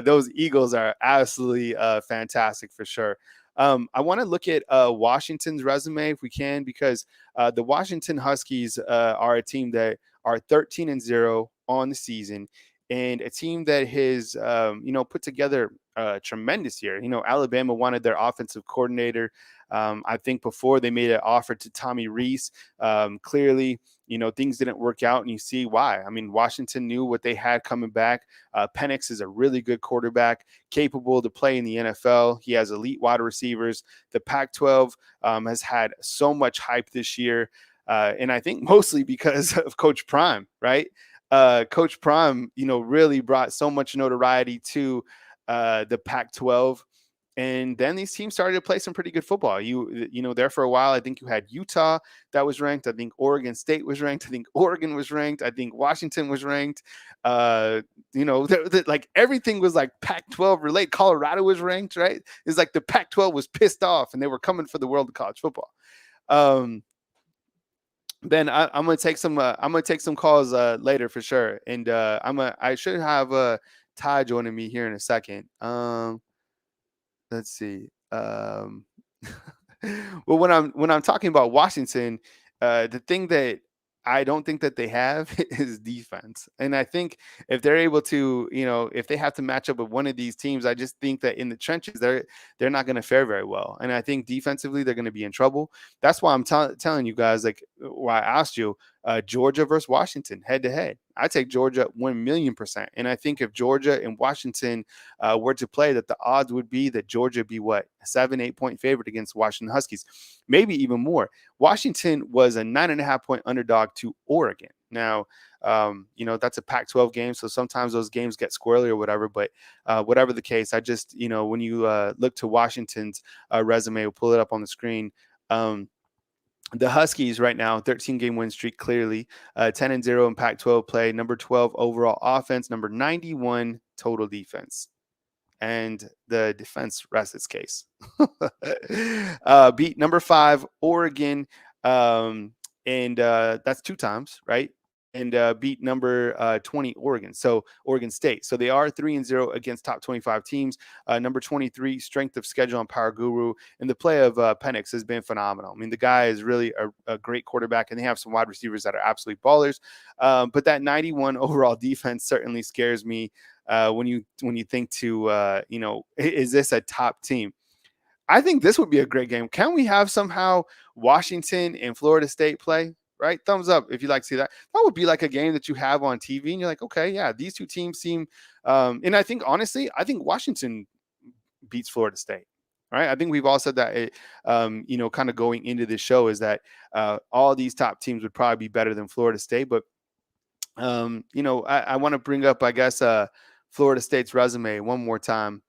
those Eagles are absolutely fantastic for sure. I want to look at Washington's resume if we can, because the Washington Huskies are a team that are 13-0 on the season, and a team that has, put together a tremendous year. Alabama wanted their offensive coordinator. I think before they made an offer to Tommy Rees. Clearly, things didn't work out, and you see why. I mean, Washington knew what they had coming back. Penix is a really good quarterback, capable to play in the NFL. He has elite wide receivers. The Pac-12 has had so much hype this year, and I think mostly because of Coach Prime, right? Coach Prime, really brought so much notoriety to the Pac-12. And then these teams started to play some pretty good football. There for a while, I think you had Utah that was ranked. I think Oregon State was ranked. I think Oregon was ranked. I think Washington was ranked. Like everything was like Pac-12 related. Colorado was ranked, right? It's like the Pac-12 was pissed off and they were coming for the world of college football. Ben, I'm gonna take some. I'm gonna take some calls later for sure, and I should have Ty joining me here in a second. Let's see. Well, when I'm talking about Washington, the thing that I don't think that they have is defense. And I think if they're able to, if they have to match up with one of these teams, I just think that in the trenches they're not going to fare very well. And I think defensively they're going to be in trouble. That's why I'm telling you guys, like why I asked you, Georgia versus Washington head to head. I take Georgia 1,000,000%. And I think if Georgia and Washington were to play, that the odds would be that Georgia be what, a 7-8 point favorite against Washington Huskies, maybe even more. Washington was a 9.5 point underdog to Oregon. Now, that's a Pac-12 game, so sometimes those games get squirrely or whatever. But whatever the case, I just, when you look to Washington's resume, we'll pull it up on the screen. The Huskies right now, 13-game win streak, clearly 10-0 in Pac-12 play, number 12 overall offense, number 91 total defense. And the defense rests its case. Beat number 5 Oregon, and that's 2 times, right? And beat number 20 Oregon, so Oregon State. So they are 3-0 against top 25 teams. Number 23 strength of schedule on Power Guru, and the play of Penix has been phenomenal. I mean, the guy is really a great quarterback, and they have some wide receivers that are absolute ballers. But that 91 overall defense certainly scares me when you think to is this a top team? I think this would be a great game. Can we have somehow Washington and Florida State play? Right? Thumbs up if you'd like to see that. That would be like a game that you have on TV and you're like, okay, yeah, these two teams seem and I think honestly, I think Washington beats Florida State. Right? I think we've all said that kind of going into this show is that all these top teams would probably be better than Florida State. But I want to bring up, I guess, Florida State's resume one more time.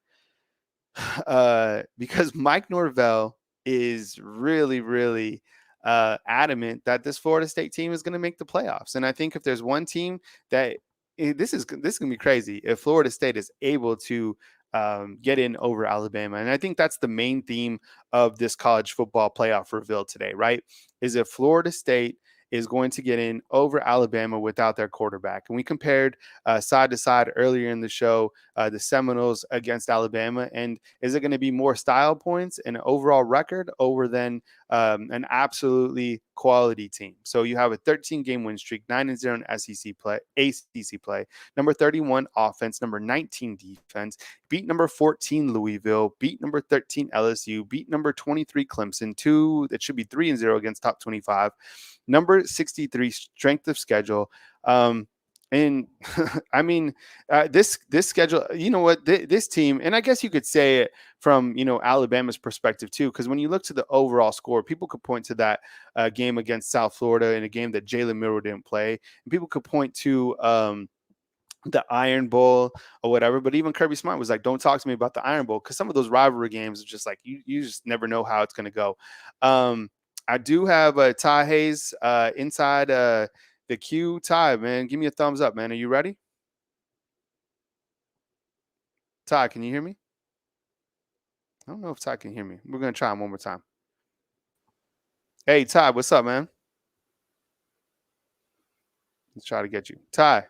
Because Mike Norvell is really, really adamant that this Florida State team is going to make the playoffs. And I think if there's one team that this is going to be crazy if Florida State is able to get in over Alabama. And I think that's the main theme of this college football playoff reveal today, right? Is if Florida State is going to get in over Alabama without their quarterback. And we compared side to side earlier in the show, the Seminoles against Alabama. And is it going to be more style points and overall record over than an absolutely quality team? So you have a 13-game win streak, 9-0 in SEC play, ACC play, number 31 offense, number 19 defense, beat number 14 Louisville, beat number 13 LSU, beat number 23 Clemson, that should be 3-0 against top 25, number 63 strength of schedule. And I mean, this schedule, you know what, this team, and I guess you could say it from, Alabama's perspective too, because when you look to the overall score, people could point to that game against South Florida in a game that Jalen Milroe didn't play. And people could point to the Iron Bowl or whatever. But even Kirby Smart was like, don't talk to me about the Iron Bowl, because some of those rivalry games are just like, you just never know how it's going to go. I do have Ty Hayes inside the queue. Ty, man, give me a thumbs up, man. Are you ready? Ty, can you hear me? I don't know if Ty can hear me. We're going to try him one more time. Hey, Ty, what's up, man? Let's try to get you. Ty.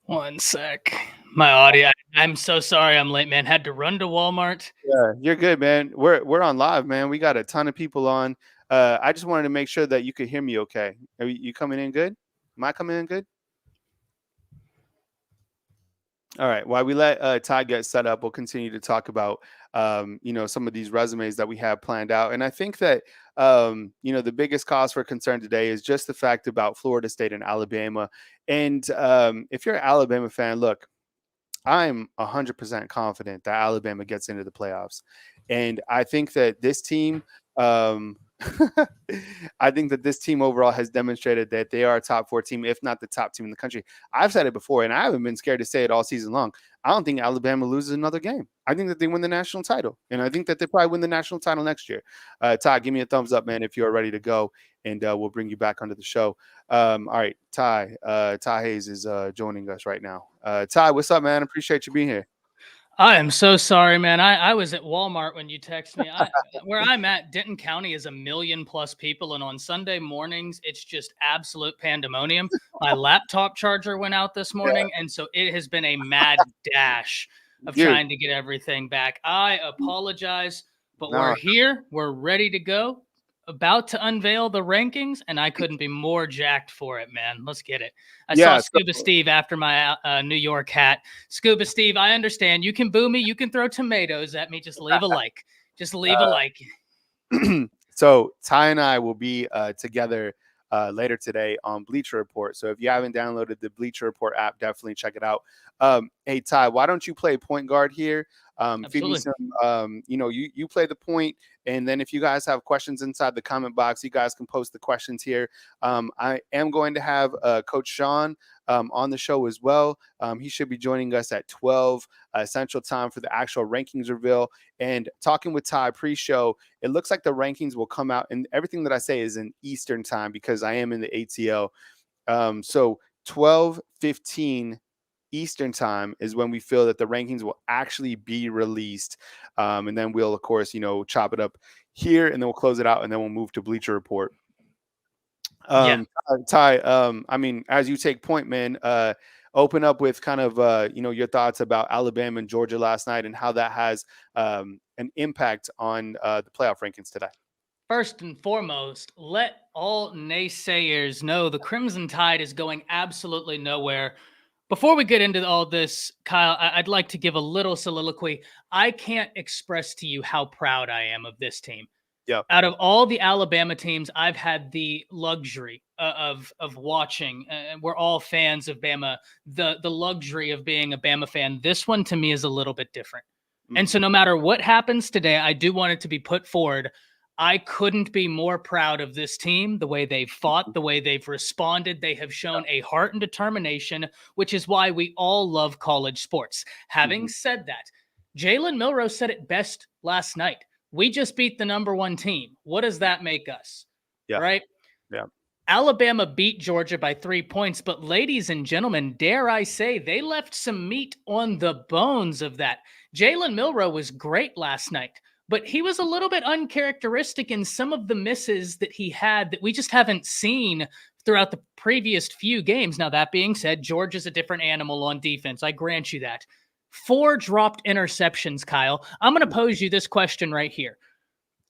One sec. My audio. I'm so sorry I'm late, man. Had to run to Walmart. Yeah, you're good, man. We're on live, man. We got a ton of people on. I just wanted to make sure that you could hear me okay. Are you coming in good? Am I coming in good? All right. While we let Ty get set up, we'll continue to talk about, some of these resumes that we have planned out. And I think that, the biggest cause for concern today is just the fact about Florida State and Alabama. And if you're an Alabama fan, look, I'm 100% confident that Alabama gets into the playoffs. And I think that this team, I think that this team overall has demonstrated that they are a top 4 team, if not the top team in the country. I've said it before, and I haven't been scared to say it all season long. I don't think Alabama loses another game. I think that they win the national title, and I think that they probably win the national title next year. Ty, give me a thumbs up, man, if you're ready to go, and we'll bring you back onto the show. All right, Ty Hayes is joining us right now. Ty, what's up, man? Appreciate you being here. I am so sorry, man. I was at Walmart when you text me. Where I'm at, Denton County is 1 million+ people, and on Sunday mornings, it's just absolute pandemonium. My laptop charger went out this Yeah. morning, and so it has been a mad dash of Dude, trying to get everything back. I apologize, but we're no, here. We're ready to go. About to unveil the rankings, and I couldn't be more jacked for it, man. Let's get it. I saw yeah. So, Scuba Steve after my New York hat. Scuba Steve, I understand. You can boo me. You can throw tomatoes at me. Just leave a like. Just leave a like. so Ty and I will be together later today on Bleacher Report. So if you haven't downloaded the Bleacher Report app, definitely check it out. Hey Ty, why don't you play point guard here? Feed me Absolutely. some. You play the point, and then if you guys have questions inside the comment box, you guys can post the questions here. I am going to have Coach Sean on the show as well. He should be joining us at 12 Central Time for the actual rankings reveal. And talking with Ty pre-show, it looks like the rankings will come out, and everything that I say is in Eastern Time because I am in the ATL. So 12:15 Eastern Time is when we feel that the rankings will actually be released. And then we'll, of course, chop it up here, and then we'll close it out, and then we'll move to Bleacher Report. Yeah. Ty, I mean, as you take point, man, open up with kind of, your thoughts about Alabama and Georgia last night and how that has an impact on the playoff rankings today. First and foremost, let all naysayers know the Crimson Tide is going absolutely nowhere. Before we get into all this, Kyle, I'd like to give a little soliloquy. I can't express to you how proud I am of this team. Yeah. Out of all the Alabama teams, I've had the luxury of watching. We're all fans of Bama. The luxury of being a Bama fan. This one to me is a little bit different. And so no matter what happens today, I do want it to be put forward. I couldn't be more proud of this team, the way they've fought, the way they've responded. They have shown a heart and determination, which is why we all love college sports. Having said that, Jalen Milroe said it best last night. We just beat the number one team. What does that make us? Yeah. Right? Yeah. Alabama beat Georgia by 3 points, but ladies and gentlemen, dare I say, they left some meat on the bones of that. Jalen Milroe was great last night, but he was a little bit uncharacteristic in some of the misses that he had that we just haven't seen throughout the previous few games. Now, that being said, Georgia's a different animal on defense. I grant you that. 4 dropped interceptions, Kyle. I'm going to pose you this question right here.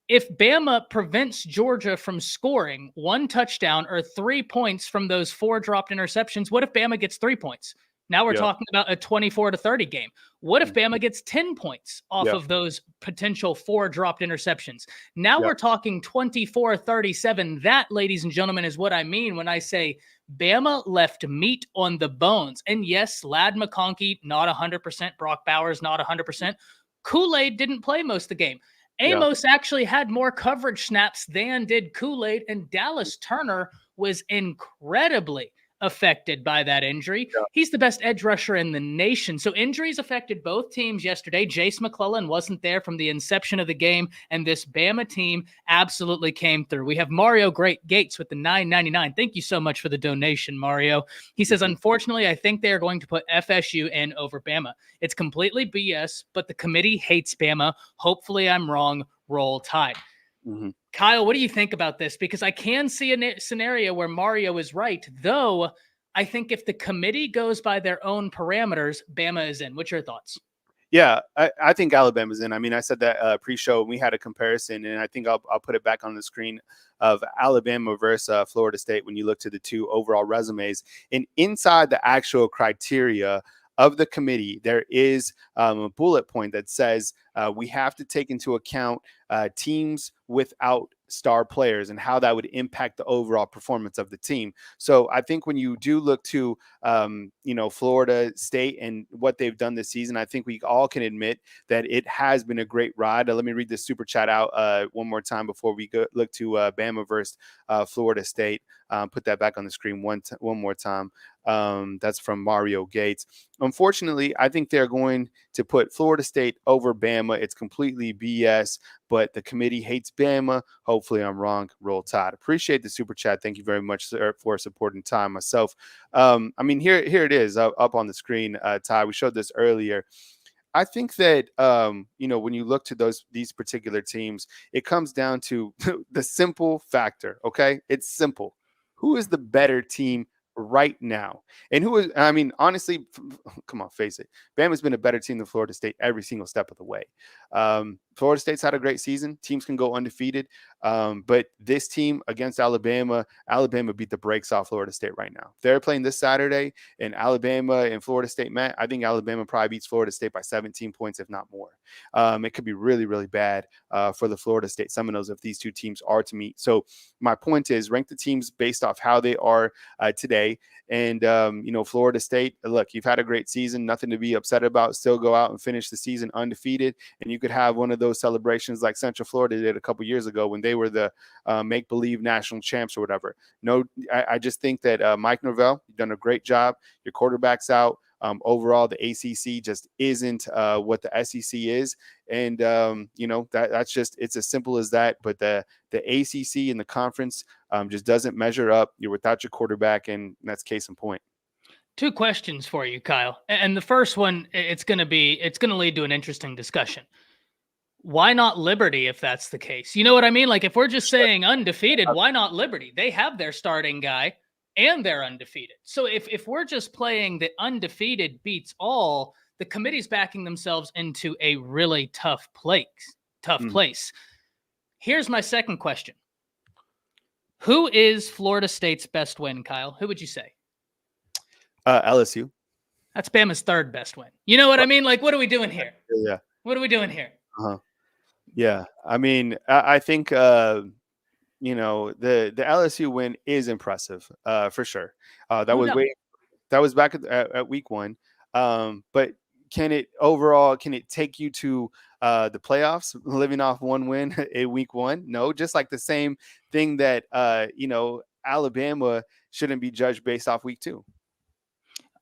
If Bama prevents Georgia from scoring 1 touchdown or 3 points from those 4 dropped interceptions, what if Bama gets 3 points? Now we're talking about a 24-30 game. What if Bama gets 10 points off of those potential 4 dropped interceptions? Now we're talking 24-37. That, ladies and gentlemen, is what I mean when I say Bama left meat on the bones. And yes, Ladd McConkey, not 100%. Brock Bowers, not 100%. Kool-Aid didn't play most of the game. Amos actually had more coverage snaps than did Kool-Aid, and Dallas Turner was incredibly affected by that injury. He's the best edge rusher in the nation. So injuries affected both teams yesterday. Jace McClellan wasn't there from the inception of the game, and this Bama team absolutely came through. We have Mario Gates with the $9.99. Thank you so much for the donation, Mario. He says, unfortunately, I think they are going to put FSU in over Bama. It's completely BS, but the committee hates Bama. Hopefully I'm wrong. Roll Tide. Kyle, what do you think about this? Because I can see a scenario where Mario is right, though I think if the committee goes by their own parameters, Bama is in. What's your thoughts? Yeah, I think Alabama's in. I mean, I said that pre-show, and we had a comparison, and I think I'll put it back on the screen of Alabama versus Florida State when you look to the 2 overall resumes. And inside the actual criteria of the committee, there is a bullet point that says we have to take into account teams without star players and how that would impact the overall performance of the team. So I think when you do look to, Florida State and what they've done this season, I think we all can admit that it has been a great ride. Let me read this super chat out one more time before we look to Bama versus Florida State. Put that back on the screen one more time. That's from Mario Gates. Unfortunately, I think they're going to put Florida State over Bama. It's completely BS, but the committee hates Bama. Hopefully I'm wrong. Roll Tide. Appreciate the super chat. Thank you very much, sir, for supporting Ty myself. I mean, here it is up on the screen, Ty. We showed this earlier. I think that when you look to these particular teams, it comes down to the simple factor. Okay, it's simple. Who is the better team right now? And who is? I mean, honestly, come on, face it. Bama's been a better team than Florida State every single step of the way. Florida State's had a great season. Teams can go undefeated, but this team against Alabama beat the brakes off Florida State right now. They're playing this Saturday, and Alabama and Florida State met. I think Alabama probably beats Florida State by 17 points, if not more. It could be really, really bad for the Florida State Seminoles if these two teams are to meet. So my point is, rank the teams based off how they are today. And, Florida State, look, you've had a great season, nothing to be upset about. Still go out and finish the season undefeated. And you could have one of those celebrations like Central Florida did a couple years ago when they were the make-believe national champs or whatever. No, I just think that Mike Norvell, you've done a great job. Your quarterback's out. Overall, the ACC just isn't what the SEC is. And, that's just, it's as simple as that. But the ACC and the conference just doesn't measure up. You're without your quarterback, and that's case in point. Two questions for you, Kyle. And the first one, it's going to lead to an interesting discussion. Why not Liberty if that's the case? You know what I mean? Like if we're just saying undefeated, why not Liberty? They have their starting guy and they're undefeated. So if we're just playing the undefeated beats all, the committee's backing themselves into a really tough place. Here's my second question. Who is Florida State's best win, Kyle? Who would you say? LSU. That's Bama's third best win. You know what I mean? Like, what are we doing here? Yeah. What are we doing here? Yeah. I mean, I think, the LSU win is impressive for sure. That was back at week one. But can it take you to the playoffs living off one win in week one? No, just like the same thing that, Alabama shouldn't be judged based off week two.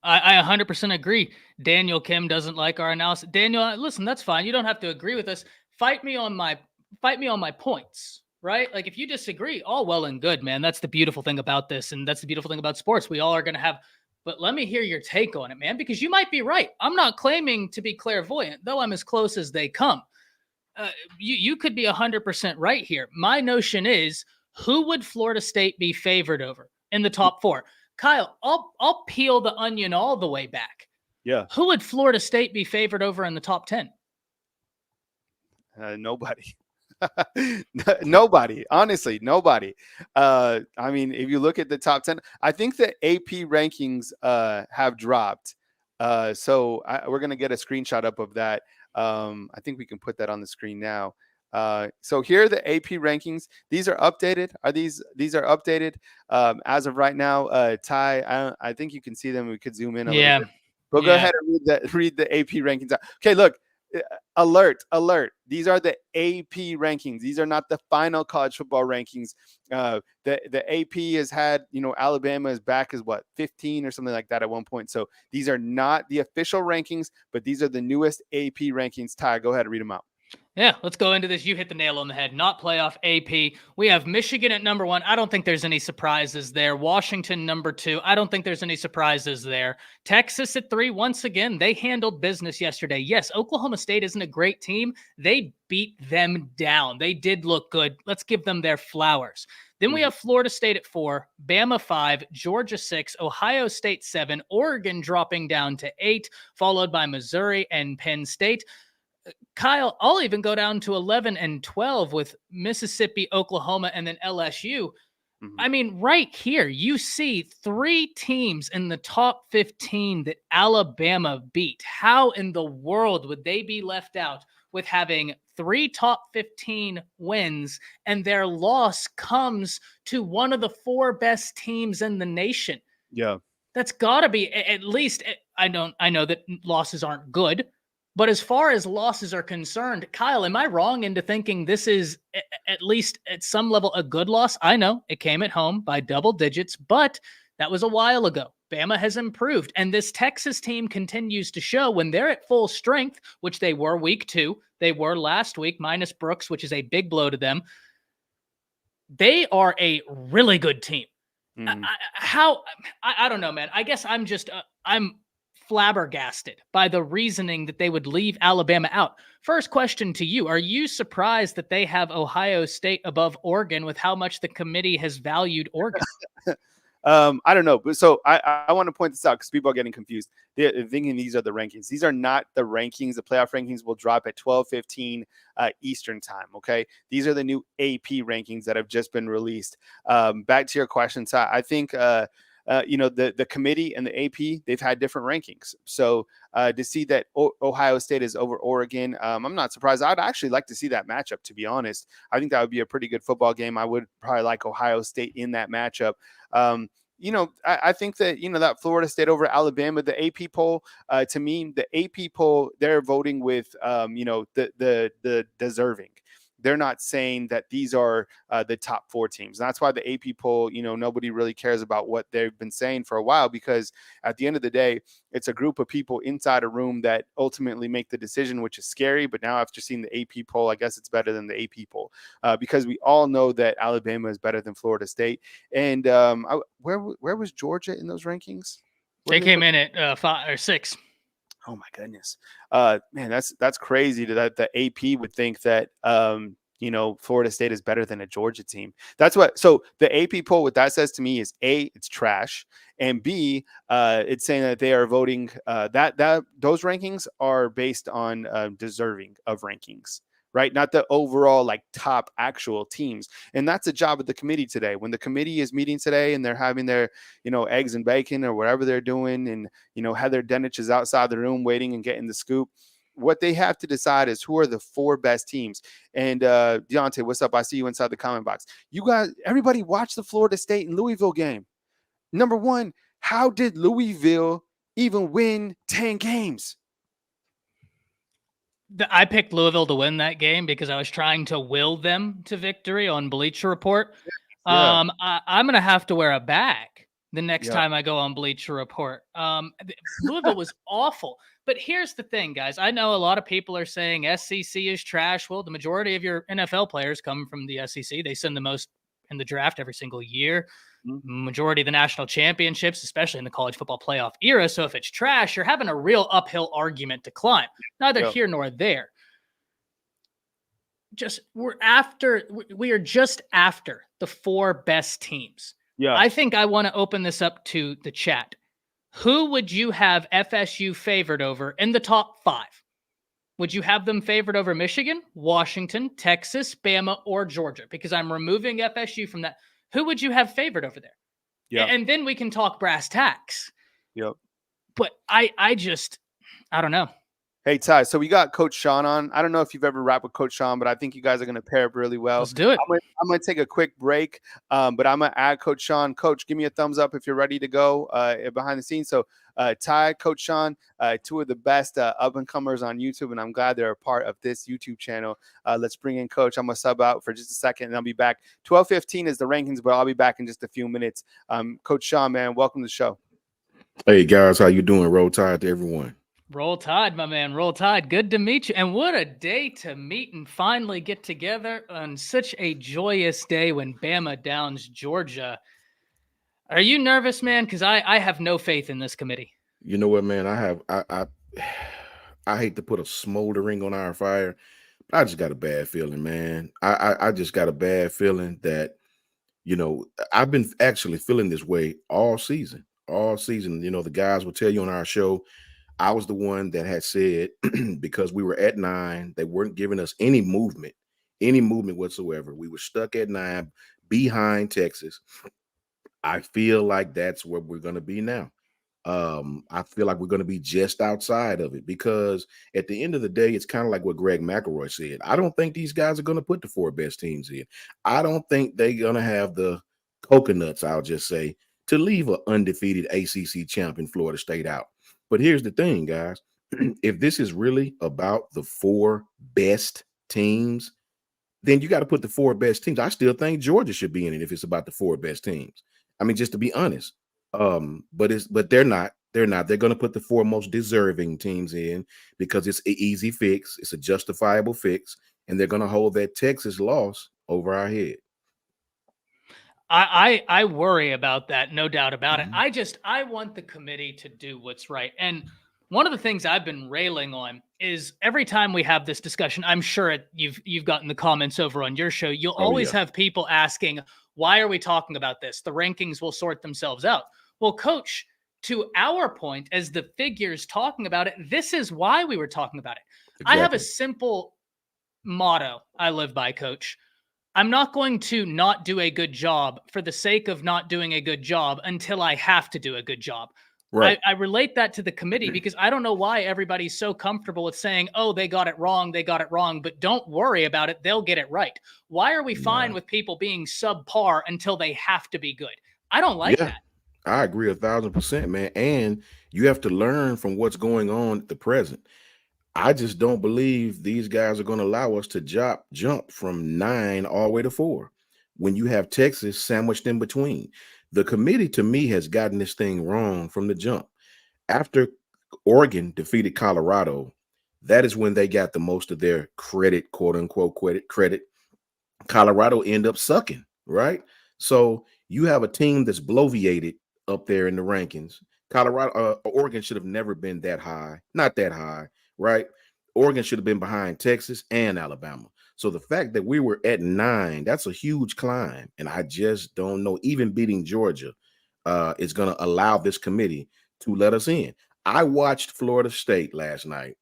I 100% agree. Daniel Kim doesn't like our analysis. Daniel, listen, that's fine. You don't have to agree with us. Fight me on my points, right? Like if you disagree, all well and good, man. That's the beautiful thing about this. And that's the beautiful thing about sports. We all are going to have, but let me hear your take on it, man, because you might be right. I'm not claiming to be clairvoyant, though I'm as close as they come. You could be 100% right here. My notion is, who would Florida State be favored over in the top four? Kyle, I'll peel the onion all the way back. Yeah. Who would Florida State be favored over in the top 10? Nobody. Nobody. Honestly, nobody. I mean, if you look at the top 10, I think the AP rankings have dropped. So we're going to get a screenshot up of that. I think we can put that on the screen now. So here are the AP rankings. These are updated. These are updated as of right now? Ty, I think you can see them. We could zoom in a little bit. But go ahead and read the AP rankings. Okay, look. Alert. These are the AP rankings. These are not the final college football rankings. The AP has had, Alabama is back as 15 or something like that at one point. So these are not the official rankings, but these are the newest AP rankings. Ty, go ahead and read them out. Yeah, let's go into this. You hit the nail on the head. Not playoff AP. We have Michigan at number 1. I don't think there's any surprises there. Washington, number 2. I don't think there's any surprises there. Texas at 3. Once again, they handled business yesterday. Yes, Oklahoma State isn't a great team. They beat them down. They did look good. Let's give them their flowers. Then we have Florida State at 4, Bama 5, Georgia 6, Ohio State 7, Oregon dropping down to 8, followed by Missouri and Penn State. Kyle, I'll even go down to 11 and 12 with Mississippi, Oklahoma, and then LSU. I mean, right here, you see 3 teams in the top 15 that Alabama beat. How in the world would they be left out with having 3 top 15 wins and their loss comes to one of the 4 best teams in the nation? Yeah. That's got to be at least, I know that losses aren't good. But as far as losses are concerned, Kyle, am I wrong into thinking this is at least at some level a good loss? I know it came at home by double digits, but that was a while ago. Bama has improved, and this Texas team continues to show when they're at full strength, which they were week 2. They were last week, minus Brooks, which is a big blow to them. They are a really good team. I don't know, man. I guess I'm flabbergasted by the reasoning that they would leave Alabama out. First question to you. Are you surprised that they have Ohio State above Oregon with how much the committee has valued Oregon? I don't know, but so I want to point this out because people are getting confused. They're thinking these are the rankings. These are not the rankings. The playoff rankings will drop at 12:15 Eastern time. Okay, these are the new AP rankings that have just been released. Back to your question, so I think the committee and the AP, they've had different rankings. So to see that Ohio State is over Oregon, I'm not surprised. I'd actually like to see that matchup, to be honest. I think that would be a pretty good football game. I would probably like Ohio State in that matchup. I think that, that Florida State over Alabama, the AP poll, to me, the AP poll, they're voting with, the deserving. They're not saying that these are the top 4 teams. And that's why the AP poll, nobody really cares about what they've been saying for a while, because at the end of the day, it's a group of people inside a room that ultimately make the decision, which is scary. But now after seeing the AP poll, I guess it's better than the AP poll because we all know that Alabama is better than Florida State. And where was Georgia in those rankings? They came in at 5 or 6. Oh my goodness, man, that's crazy that the AP would think that Florida State is better than a Georgia team. That's what. So the AP poll, what that says to me is A, it's trash, and B, it's saying that they are voting that those rankings are based on deserving of rankings. Right, not the overall like top actual teams, and that's the job of the committee today. When the committee is meeting today and they're having their, eggs and bacon or whatever they're doing, and Heather Dinich is outside the room waiting and getting the scoop. What they have to decide is who are the 4 best teams. And Deontay, what's up? I see you inside the comment box. You guys, everybody, watch the Florida State and Louisville game. Number one, how did Louisville even win 10 games? I picked Louisville to win that game because I was trying to will them to victory on Bleacher Report. Yeah. I'm going to have to wear a bag the next time I go on Bleacher Report. Louisville was awful. But here's the thing, guys. I know a lot of people are saying SEC is trash. Well, the majority of your NFL players come from the SEC. They send the most in the draft every single year. Majority of the national championships, especially in the college football playoff era. So if it's trash, you're having a real uphill argument to climb. Neither here nor there. We are just after the 4 best teams. Yeah. I think I want to open this up to the chat. Who would you have FSU favored over in the top 5? Would you have them favored over Michigan, Washington, Texas, Bama, or Georgia? Because I'm removing FSU from that. Who would you have favored over there? Yeah. And then we can talk brass tacks. Yep. But I don't know. Hey, Ty, so we got Coach Sean on. I don't know if you've ever rapped with Coach Sean, but I think you guys are going to pair up really well. Let's do it. I'm going to take a quick break, but I'm going to add Coach Sean. Coach, give me a thumbs up if you're ready to go behind the scenes. So Ty, Coach Sean, 2 of the best up-and-comers on YouTube, and I'm glad they're a part of this YouTube channel. Let's bring in Coach. I'm going to sub out for just a second, and I'll be back. 12:15 is the rankings, but I'll be back in just a few minutes. Coach Sean, man, welcome to the show. Hey, guys, how you doing? Roll Tide to everyone. Roll Tide, my man. Roll Tide. Good to meet you. And what a day to meet and finally get together on such a joyous day when Bama downs Georgia. Are you nervous, man? Because I have no faith in this committee. You know what, man? I hate to put a smoldering on our fire, but I just got a bad feeling, man. I just got a bad feeling that, I've been actually feeling this way all season. All season. The guys will tell you on our show, I was the one that had said because we were at 9, they weren't giving us any movement whatsoever. We were stuck at 9 behind Texas. I feel like that's where we're going to be now. I feel like we're going to be just outside of it because at the end of the day, it's kind of like what Greg McElroy said. I don't think these guys are going to put the 4 best teams in. I don't think they're going to have the coconuts, I'll just say, to leave an undefeated ACC champion Florida State out. But here's the thing, guys. If this is really about the 4 best teams, then you got to put the 4 best teams. I still think Georgia should be in it if it's about the 4 best teams. I mean, just to be honest. But they're not. They're not. They're going to put the 4 most deserving teams in because it's an easy fix. It's a justifiable fix. And they're going to hold that Texas loss over our head. I worry about that, no doubt about it. Mhm. I want the committee to do what's right. And one of the things I've been railing on is every time we have this discussion, I'm sure you've gotten the comments over on your show. You'll Oh always yeah. have people asking, why are we talking about this? The rankings will sort themselves out. Well, coach, to our point, as the figures talking about it, this is why we were talking about it. I have a Exactly. simple motto I live by, coach. I'm not going to not do a good job for the sake of not doing a good job until I have to do a good job. Right. I relate that to the committee because I don't know why everybody's so comfortable with saying, oh, they got it wrong, but don't worry about it, they'll get it right. Why are we fine Nah. with people being subpar until they have to be good? I don't like Yeah. that. I agree 1,000%, man. And you have to learn from what's going on at the present. I just don't believe these guys are going to allow us to jump from 9 all the way to 4 when you have Texas sandwiched in between. The committee to me has gotten this thing wrong from the jump. After Oregon defeated Colorado, that is when they got the most of their credit, quote unquote credit. Colorado end up sucking, right? So you have a team that's bloviated up there in the rankings. Oregon should have never been that high, not that high, right? Oregon should have been behind Texas and Alabama. So the fact that we were at 9, that's a huge climb. And I just don't know, even beating Georgia is going to allow this committee to let us in. I watched Florida State last night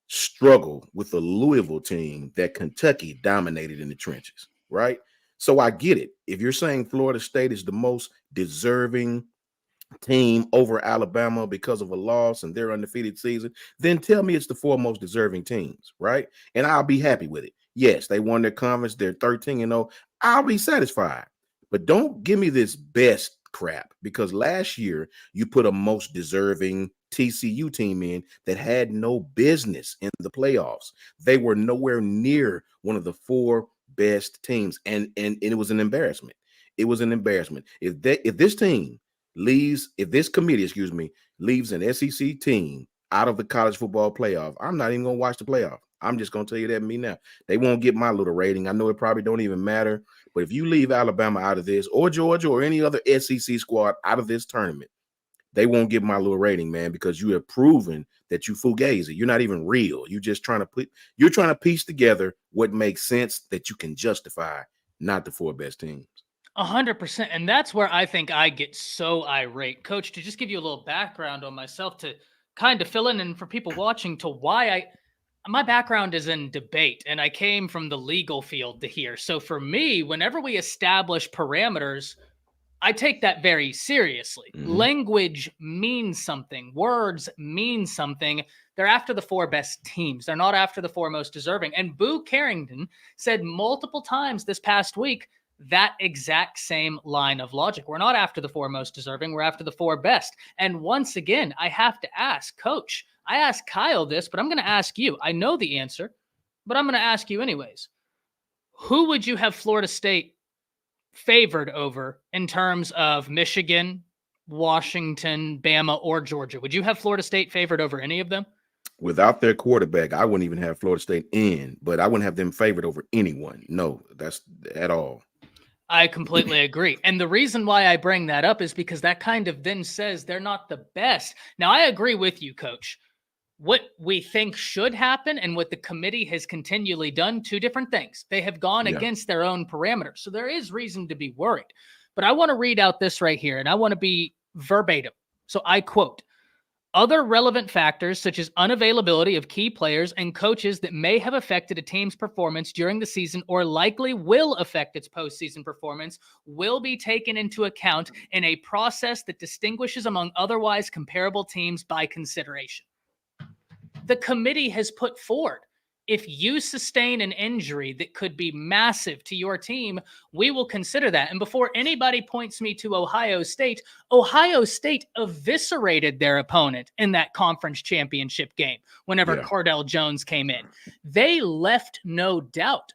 struggle with a Louisville team that Kentucky dominated in the trenches, right? So I get it. If you're saying Florida State is the most deserving team over Alabama because of a loss and their undefeated season, then tell me it's the 4 most deserving teams, right? And I'll be happy with it. Yes, they won their conference, they're 13-0. I'll be satisfied. But don't give me this best crap because last year you put a most deserving TCU team in that had no business in the playoffs. They were nowhere near one of the 4 best teams, and it was an embarrassment. It was an embarrassment. If this team leaves, if this committee, excuse me, leaves an SEC team out of the college football playoff, I'm not even gonna watch the playoff. I'm just gonna tell you that me now. They won't get my little rating. I know it probably don't even matter, but if you leave Alabama out of this, or Georgia, or any other SEC squad out of this tournament, they won't get my little rating, man, because you have proven that you fugazi. You're not even real. You're trying to piece together what makes sense that you can justify, not the 4 best teams. 100%. And that's where I think I get so irate. Coach, to just give you a little background on myself to kind of fill in and for people watching to why my background is in debate and I came from the legal field to here. So for me, whenever we establish parameters, I take that very seriously. Mhm. Language means something. Words mean something. They're after the 4 best teams. They're not after the 4 most deserving. And Boo Carrington said multiple times this past week that exact same line of logic. We're not after the 4 most deserving. We're after the 4 best. And once again, I have to ask, Coach, I asked Kyle this, but I'm going to ask you. I know the answer, but I'm going to ask you anyways. Who would you have Florida State favored over in terms of Michigan, Washington, Bama, or Georgia? Would you have Florida State favored over any of them? Without their quarterback, I wouldn't even have Florida State in, but I wouldn't have them favored over anyone. No, that's at all. I completely agree. And the reason why I bring that up is because that kind of then says they're not the best. Now, I agree with you, Coach. What we think should happen and what the committee has continually done, 2 different things. They have gone Yeah. against their own parameters. So there is reason to be worried. But I want to read out this right here, and I want to be verbatim. So I quote, other relevant factors such as unavailability of key players and coaches that may have affected a team's performance during the season or likely will affect its postseason performance will be taken into account in a process that distinguishes among otherwise comparable teams by consideration. The committee has put forward, if you sustain an injury that could be massive to your team, we will consider that. And before anybody points me to Ohio State eviscerated their opponent in that conference championship game whenever Yeah. Cardell Jones came in. They left no doubt.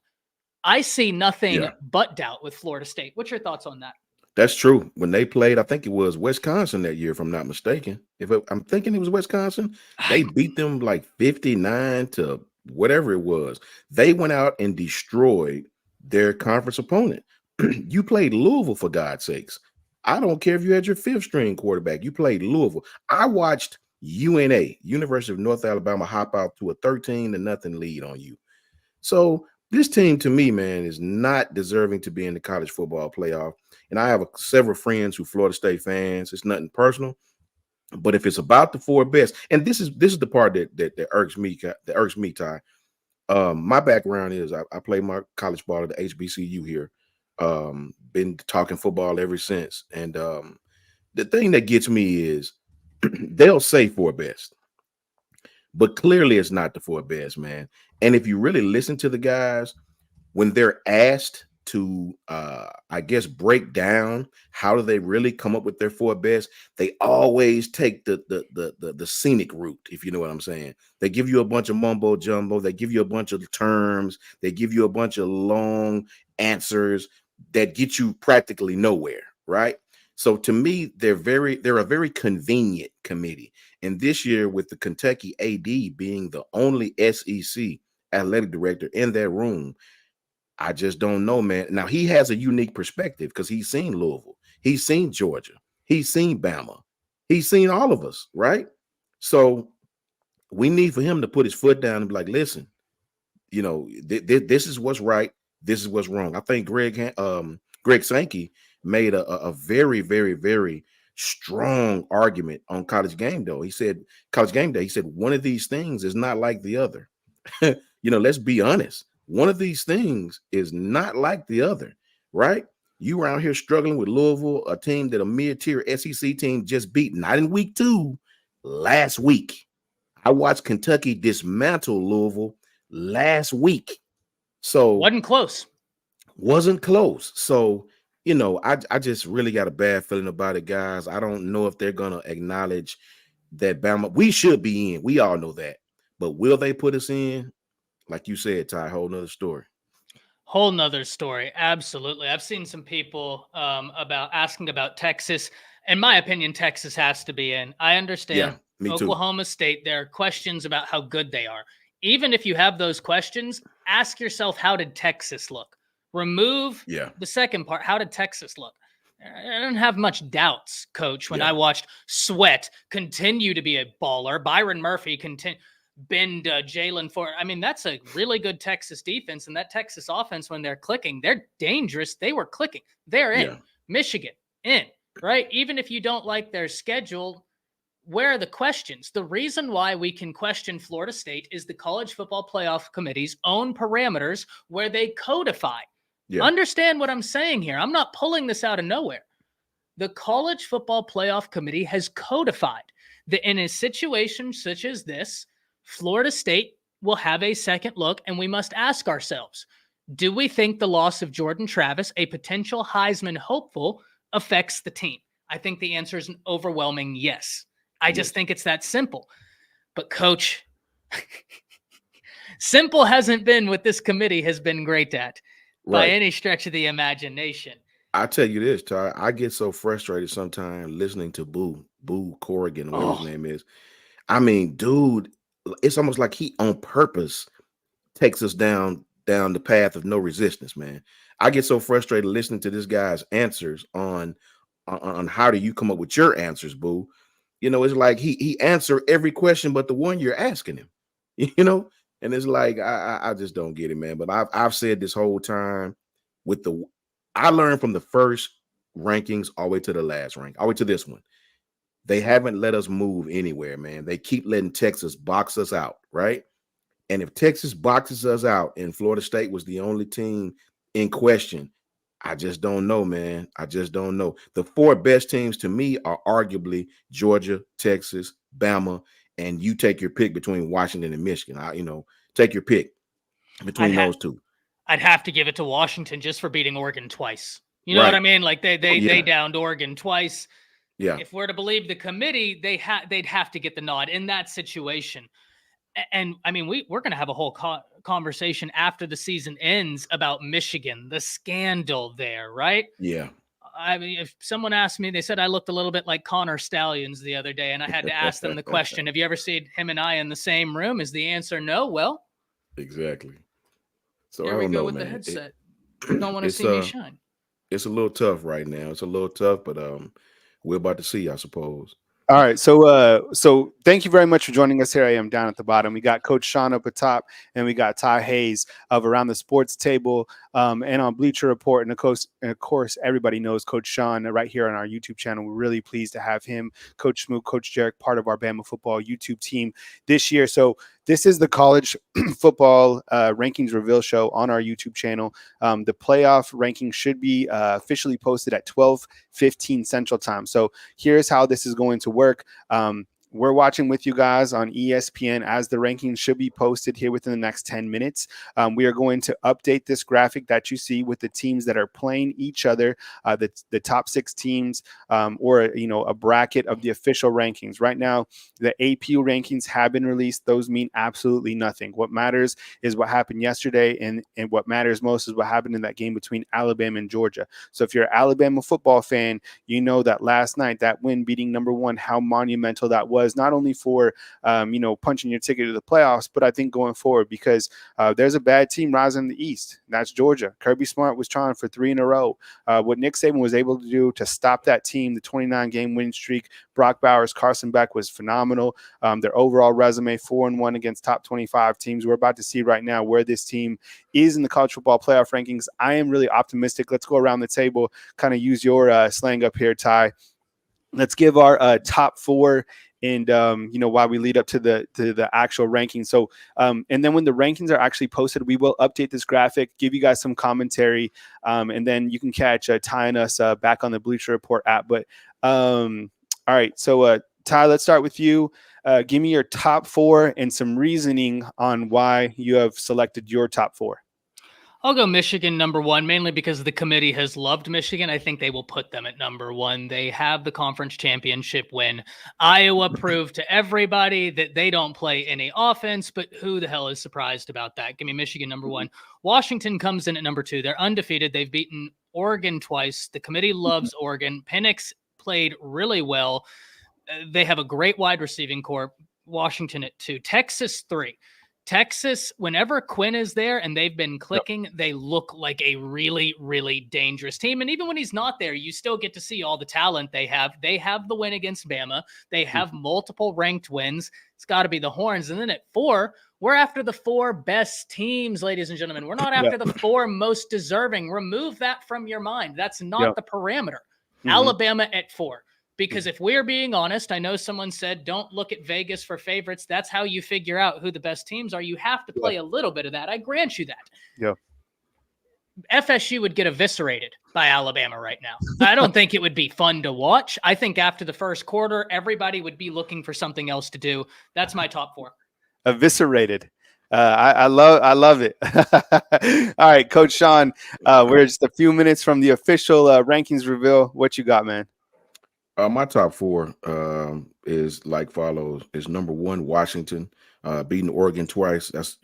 I see nothing Yeah. but doubt with Florida State. What's your thoughts on that? That's true. When they played, I think it was Wisconsin that year, if I'm not mistaken. I'm thinking it was Wisconsin, they beat them like 59 to whatever it was. They went out and destroyed their conference opponent. You played Louisville, for God's sakes. I don't care if you had your fifth string quarterback. You played Louisville. I watched UNA, University of North Alabama, hop out to a 13-0 lead on you. So this team, to me, man, is not deserving to be in the college football playoff. And I have several friends who Florida State fans. It's nothing personal, but if it's about the four best, and this is the part that irks me, Ty. My background is I played my college ball at the HBCU here. Been talking football ever since. And the thing that gets me is they'll say four best, but clearly it's not the four best, man. And if you really listen to the guys, when they're asked to I guess break down how do they really come up with their four best, they always take the scenic route, if you know what I'm saying. They give you a bunch of mumbo jumbo, they give you a bunch of terms, they give you a bunch of long answers that get you practically nowhere, right? So to me, they're a very convenient committee. And this year, with the Kentucky AD being the only SEC athletic director in that room, I just don't know, man. Now, he has a unique perspective because he's seen Louisville, he's seen Georgia, he's seen Bama, he's seen all of us, right? So we need for him to put his foot down and be like, listen, you know, this is what's right, this is what's wrong. I think Greg Sankey made a very, very, very strong argument on College Game Day. He said, one of these things is not like the other. Let's be honest. One of these things is not like the other, right? You were out here struggling with Louisville, a team that a mid-tier SEC team just beat, not in week 2, last week. I watched Kentucky dismantle Louisville last week. So wasn't close. So, I just really got a bad feeling about it, guys. I don't know if they're going to acknowledge that Bama, we should be in. We all know that. But will they put us in? Like you said, Ty, whole nother story. Whole nother story. Absolutely. I've seen some people asking about Texas. In my opinion, Texas has to be in. I understand Oklahoma State. There are questions about how good they are. Even if you have those questions, ask yourself, how did Texas look? Remove the second part. How did Texas look? I don't have much doubts, Coach, when I watched Sweat continue to be a baller. Byron Murphy bend Jalen Ford. I mean, that's a really good Texas defense, and that Texas offense, when they're clicking, they're dangerous. They were clicking. They're in. Yeah. Michigan, in, right? Even if you don't like their schedule, where are the questions? The reason why we can question Florida State is the College Football Playoff Committee's own parameters where they codify. Yeah. Understand what I'm saying here. I'm not pulling this out of nowhere. The College Football Playoff Committee has codified that in a situation such as this, Florida State will have a second look, and we must ask ourselves, do we think the loss of Jordan Travis, a potential Heisman hopeful, affects the team? I think the answer is an overwhelming yes. I just think it's that simple. But, Coach, simple hasn't been what this committee has been great at by any stretch of the imagination. I tell you this, Ty, I get so frustrated sometimes listening to Boo Corrigan, whatever his name is. I mean, dude, it's almost like he on purpose takes us down the path of no resistance, man. I get so frustrated listening to this guy's answers on how do you come up with your answers, Boo. It's like he answer every question but the one you're asking him, and it's like I just don't get it, man. But I've said this whole time I learned from the first rankings all the way to the last rank, all the way to this one. They haven't let us move anywhere, man. They keep letting Texas box us out, right? And if Texas boxes us out and Florida State was the only team in question, I just don't know, man. I just don't know. The four best teams to me are arguably Georgia, Texas, Bama, and you take your pick between Washington and Michigan. Take your pick between those two. I'd have to give it to Washington just for beating Oregon twice. You know what I mean? Like they downed Oregon twice. Yeah. If we're to believe the committee, they'd have to get the nod in that situation. And I mean, we're going to have a whole conversation after the season ends about Michigan, the scandal there, right? Yeah. I mean, if someone asked me, they said I looked a little bit like Connor Stallions the other day, and I had to ask them the question, have you ever seen him and I in the same room? Is the answer no? Well, exactly. So here we go with the headset. Don't want to see me shine. It's a little tough right now. It's a little tough, but we're about to see, I suppose. All right, so thank you very much for joining us. Here I am down at the bottom. We got Coach Sean up at top, and we got Ty Hayes of Around the Sports Table, and on Bleacher Report, and of course, everybody knows Coach Sean right here on our YouTube channel. We're really pleased to have him, Coach Smoot, Coach Jarek, part of our Bama football YouTube team this year. So this is the college football rankings reveal show on our YouTube channel. The playoff ranking should be officially posted at 12:15 Central Time. So here's how this is going to work. We're watching with you guys on ESPN as the rankings should be posted here within the next 10 minutes. We are going to update this graphic that you see with the teams that are playing each other, the top 6 teams, or a bracket of the official rankings. Right now, the AP rankings have been released. Those mean absolutely nothing. What matters is what happened yesterday, and what matters most is what happened in that game between Alabama and Georgia. So if you're an Alabama football fan, you know that last night, that win beating number 1, how monumental that was, not only for punching your ticket to the playoffs, but I think going forward, because there's a bad team rising in the East. That's Georgia. Kirby Smart was trying for 3 in a row. What Nick Saban was able to do to stop that team, the 29-game winning streak, Brock Bowers, Carson Beck, was phenomenal. Their overall resume, 4-1 against top 25 teams. We're about to see right now where this team is in the college football playoff rankings. I am really optimistic. Let's go around the table, kind of use your slang up here, Ty. Let's give our top 4 and while we lead up to the actual ranking. So and then when the rankings are actually posted, we will update this graphic, give you guys some commentary, and then you can catch Ty and us back on the Bleacher Report app. But all right, so Ty, let's start with you. Give me your top 4 and some reasoning on why you have selected your top 4. I'll go Michigan number 1, mainly because the committee has loved Michigan. I think they will put them at number 1. They have the conference championship win. Iowa proved to everybody that they don't play any offense, but who the hell is surprised about that? Give me Michigan number 1. Washington comes in at number 2. They're undefeated. They've beaten Oregon twice. The committee loves Oregon. Penix played really well. They have a great wide receiving corps. Washington at 2. Texas 3. Texas, whenever Quinn is there and they've been clicking, they look like a really, really dangerous team. And even when he's not there, you still get to see all the talent they have. They have the win against Bama. They have multiple ranked wins. It's got to be the Horns. And then at 4, we're after the 4 best teams, ladies and gentlemen. We're not after the 4 most deserving. Remove that from your mind. That's not the parameter. Alabama at 4. Because if we're being honest, I know someone said, don't look at Vegas for favorites. That's how you figure out who the best teams are. You have to play a little bit of that. I grant you that. Yeah. FSU would get eviscerated by Alabama right now. I don't think it would be fun to watch. I think after the first quarter, everybody would be looking for something else to do. That's my top 4. Eviscerated. I love it. All right, Coach Sean, we're just a few minutes from the official rankings reveal. What you got, man? My top 4 is like follows. Is number 1, Washington, beating Oregon twice. That's,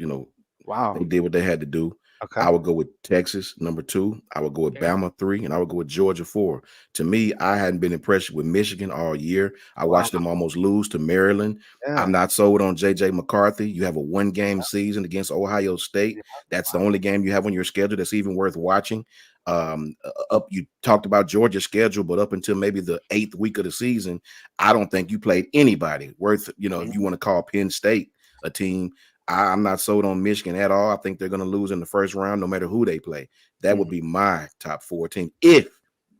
wow. They did what they had to do. Okay. I would go with Texas, number 2. I would go with Bama, 3, and I would go with Georgia, 4. To me, I hadn't been impressed with Michigan all year. I watched them almost lose to Maryland. Yeah. I'm not sold on J.J. McCarthy. You have a 1-game season against Ohio State. That's the only game you have on your schedule that's even worth watching. You talked about Georgia's schedule, but up until maybe the 8th week of the season, I don't think you played anybody worth, if you want to call Penn State a team. I'm not sold on Michigan at all. I think they're going to lose in the first round, no matter who they play. That would be my top 4 team if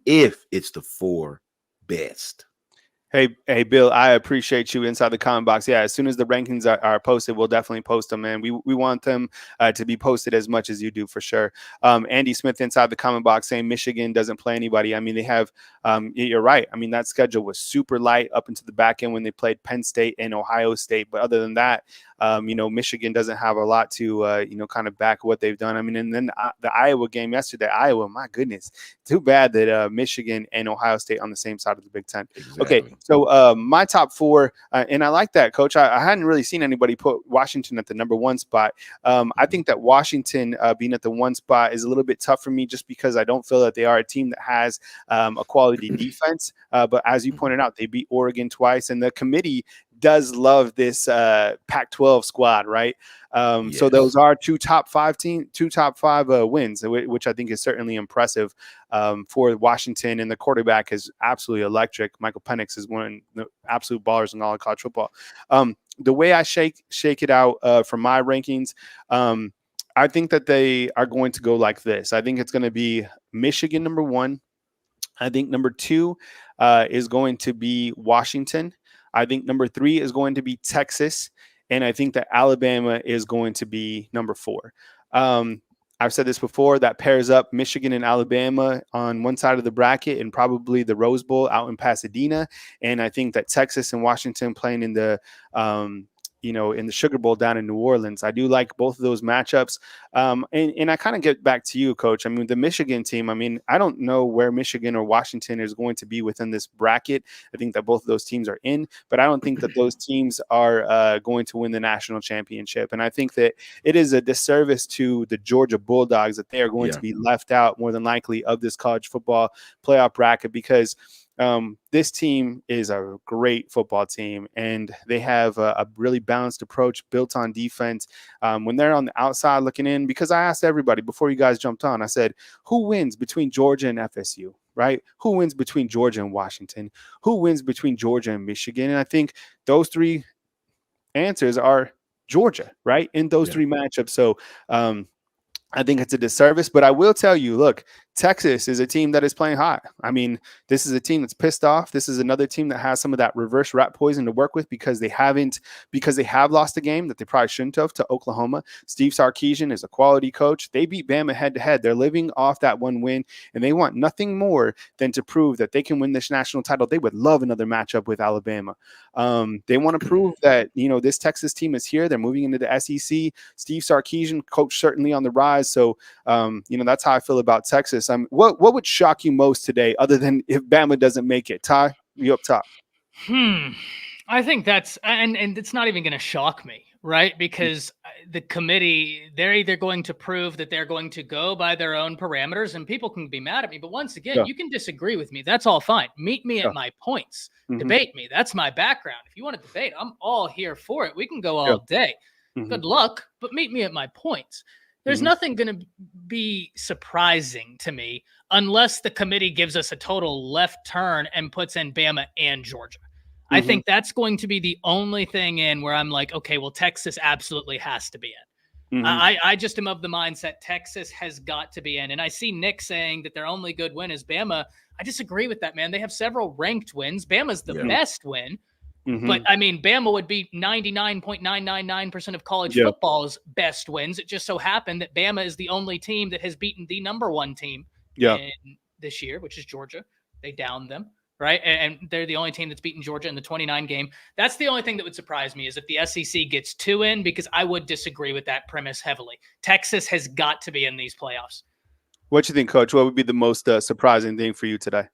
it's the 4 best. Hey, Bill, I appreciate you inside the comment box. Yeah, as soon as the rankings are posted, we'll definitely post them, man. We want them to be posted as much as you do, for sure. Andy Smith inside the comment box saying Michigan doesn't play anybody. I mean, they have you're right. I mean, that schedule was super light up into the back end when they played Penn State and Ohio State. But other than that, Michigan doesn't have a lot to, kind of back what they've done. I mean, and then the Iowa game yesterday, Iowa, my goodness, too bad that Michigan and Ohio State on the same side of the Big Ten. Exactly. Okay, so my top 4, and I like that, Coach. I hadn't really seen anybody put Washington at the number 1 spot. I think that Washington being at the 1 spot is a little bit tough for me, just because I don't feel that they are a team that has a quality defense. But as you pointed out, they beat Oregon twice, and the committee does love this Pac-12 squad, right? So Yes. those are two top five wins, which I think is certainly impressive for Washington. And the quarterback is absolutely electric. Michael Penix is one of the absolute ballers in all of college football. The way I shake it out from my rankings, I think that they are going to go like this. I think it's going to be Michigan number 1. I think number 2 is going to be Washington. I think number 3 is going to be Texas. And I think that Alabama is going to be number 4. I've said this before, that pairs up Michigan and Alabama on one side of the bracket and probably the Rose Bowl out in Pasadena. And I think that Texas and Washington playing in the in the Sugar Bowl down in New Orleans. I do like both of those matchups. And I kind of get back to you, Coach. I mean, the Michigan team, I don't know where Michigan or Washington is going to be within this bracket. I think that both of those teams are in, but I don't think that those teams are going to win the national championship. And I think that it is a disservice to the Georgia Bulldogs that they are going to be left out more than likely of this college football playoff bracket, because this team is a great football team, and they have a really balanced approach built on defense. When they're on the outside looking in, because I asked everybody before you guys jumped on, I said, who wins between Georgia and FSU, right? Who wins between Georgia and Washington? Who wins between Georgia and Michigan? And I think those 3 answers are Georgia, right? In those 3 matchups. So, I think it's a disservice, but I will tell you, look, Texas is a team that is playing hot. I mean, this is a team that's pissed off. This is another team that has some of that reverse rat poison to work with because they have lost a game that they probably shouldn't have to Oklahoma. Steve Sarkisian is a quality coach. They beat Bama head to head. They're living off that one win, and they want nothing more than to prove that they can win this national title. They would love another matchup with Alabama. They want to prove that, this Texas team is here. They're moving into the SEC. Steve Sarkisian, coach certainly on the rise. So, that's how I feel about Texas. What would shock you most today, other than if Bama doesn't make it? Ty, you up top. I think that's, and it's not even going to shock me, right? Because the committee, they're either going to prove that they're going to go by their own parameters, and people can be mad at me. But once again, you can disagree with me. That's all fine. Meet me at my points. Debate me. That's my background. If you want to debate, I'm all here for it. We can go all day. Good luck, but meet me at my points. There's nothing going to be surprising to me unless the committee gives us a total left turn and puts in Bama and Georgia. I think that's going to be the only thing in where I'm like, okay, well, Texas absolutely has to be in. I just am of the mindset Texas has got to be in. And I see Nick saying that their only good win is Bama. I disagree with that, man. They have several ranked wins. Bama's the best win. But I mean, Bama would be 99.999% of college football's best wins. It just so happened that Bama is the only team that has beaten the number 1 team in this year, which is Georgia. They downed them, right? And they're the only team that's beaten Georgia in the 29 game. That's the only thing that would surprise me, is if the SEC gets 2 in, because I would disagree with that premise heavily. Texas has got to be in these playoffs. What do you think, Coach? What would be the most surprising thing for you today?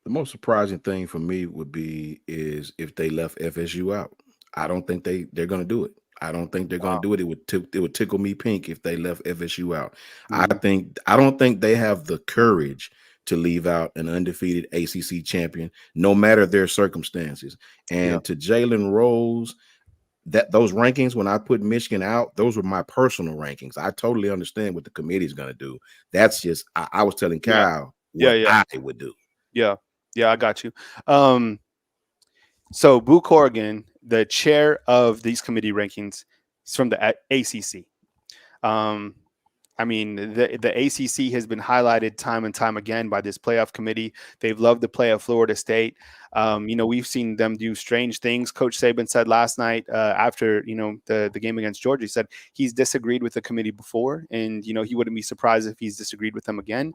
The most surprising thing for me is if they left FSU out. I don't think they're going to do it. I don't think they're going to do it. It would tickle me pink if they left FSU out. I don't think they have the courage to leave out an undefeated ACC champion, no matter their circumstances. And to Jalen Rose, those rankings, when I put Michigan out, those were my personal rankings. I totally understand what the committee is going to do. That's just I was telling Kyle what I would do. Yeah, I got you. So Boo Corrigan, the chair of these committee rankings, is from the ACC. I mean, the ACC has been highlighted time and time again by this playoff committee. They've loved to play at Florida State. We've seen them do strange things. Coach Saban said last night after, the game against Georgia, he said he's disagreed with the committee before, and, he wouldn't be surprised if he's disagreed with them again.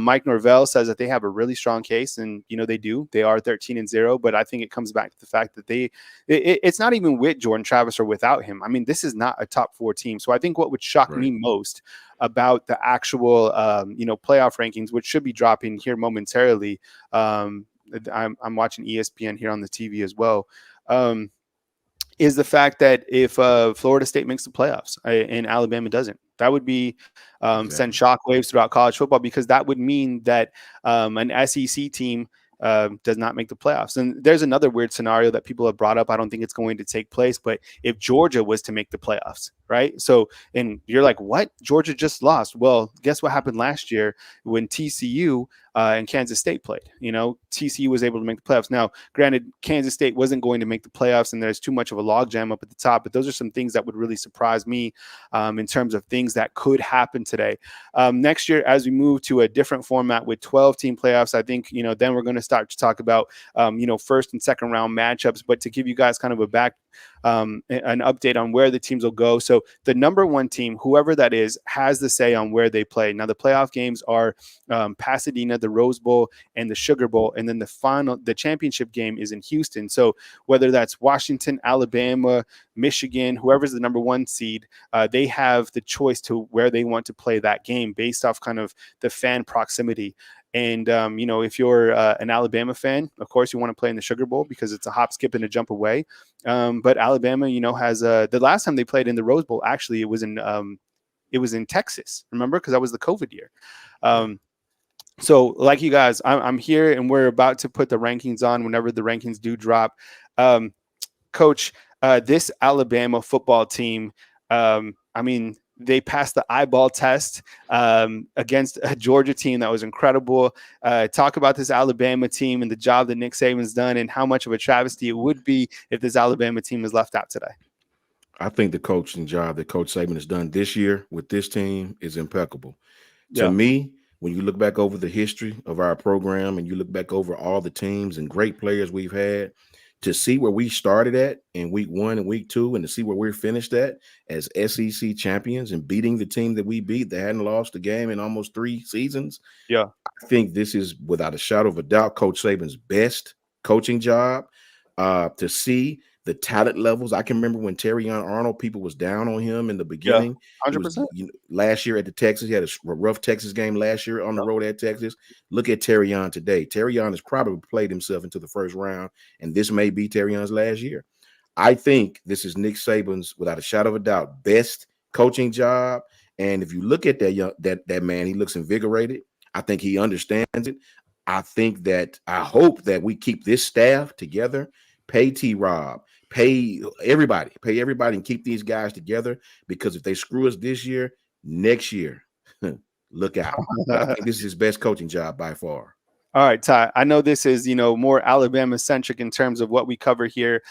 Mike Norvell says that they have a really strong case, and, they do. They are 13-0, but I think it comes back to the fact that it's not even with Jordan Travis or without him. I mean, this is not a top 4 team. So I think what would shock me most about the actual, playoff rankings, which should be dropping here momentarily. I'm watching ESPN here on the TV as well. Is the fact that if Florida State makes the playoffs and Alabama doesn't, that would be send shockwaves throughout college football, because that would mean that an SEC team does not make the playoffs. And there's another weird scenario that people have brought up. I don't think it's going to take place, but if Georgia was to make the playoffs, right? So, and you're like, what? Georgia just lost. Well, guess what happened last year when TCU and Kansas State played? TCU was able to make the playoffs. Now, granted, Kansas State wasn't going to make the playoffs, and there's too much of a logjam up at the top. But those are some things that would really surprise me in terms of things that could happen today. Next year, as we move to a different format with 12-team playoffs, I think then we're going to start to talk about first and second round matchups. But to give you guys kind of an update on where the teams will go. So the number one team, whoever that is, has the say on where they play. Now the playoff games are Pasadena, the Rose Bowl, and the Sugar Bowl, and then the championship game is in Houston. So whether that's Washington, Alabama, Michigan, whoever's the number one seed, they have the choice to where they want to play that game based off kind of the fan proximity. And, if you're an Alabama fan, of course, you want to play in the Sugar Bowl because it's a hop, skip, and a jump away. But Alabama, has the last time they played in the Rose Bowl, actually, it was in Texas, remember? Because that was the COVID year. So like you guys, I'm here and we're about to put the rankings on whenever the rankings do drop. Coach, this Alabama football team, they passed the eyeball test against a Georgia team that was incredible. Talk about this Alabama team and the job that Nick Saban's done and how much of a travesty it would be if this Alabama team is left out today. I think the coaching job that Coach Saban has done this year with this team is impeccable. To me, when you look back over the history of our program and you look back over all the teams and great players we've had, to see where we started at in week 1 and week 2 and to see where we're finished at as SEC champions and beating the team that we beat that hadn't lost a game in almost 3 seasons. Yeah. I think this is, without a shadow of a doubt, Coach Saban's best coaching job. To see the talent levels. I can remember when Terrion Arnold, people was down on him in the beginning. Yeah, 100%. Last year at the Texas, he had a rough Texas game last year on the road at Texas. Look at Terrion today. Terrion has probably played himself into the first round, and this may be Terrion's last year. I think this is Nick Saban's, without a shadow of a doubt, best coaching job. And if you look at that man, he looks invigorated. I think he understands it. I hope that we keep this staff together. Pay T-Rob, pay everybody and keep these guys together, because if they screw us this year, next year, look out. I think this is his best coaching job by far. All right, Ty, I know this is, more Alabama-centric in terms of what we cover here.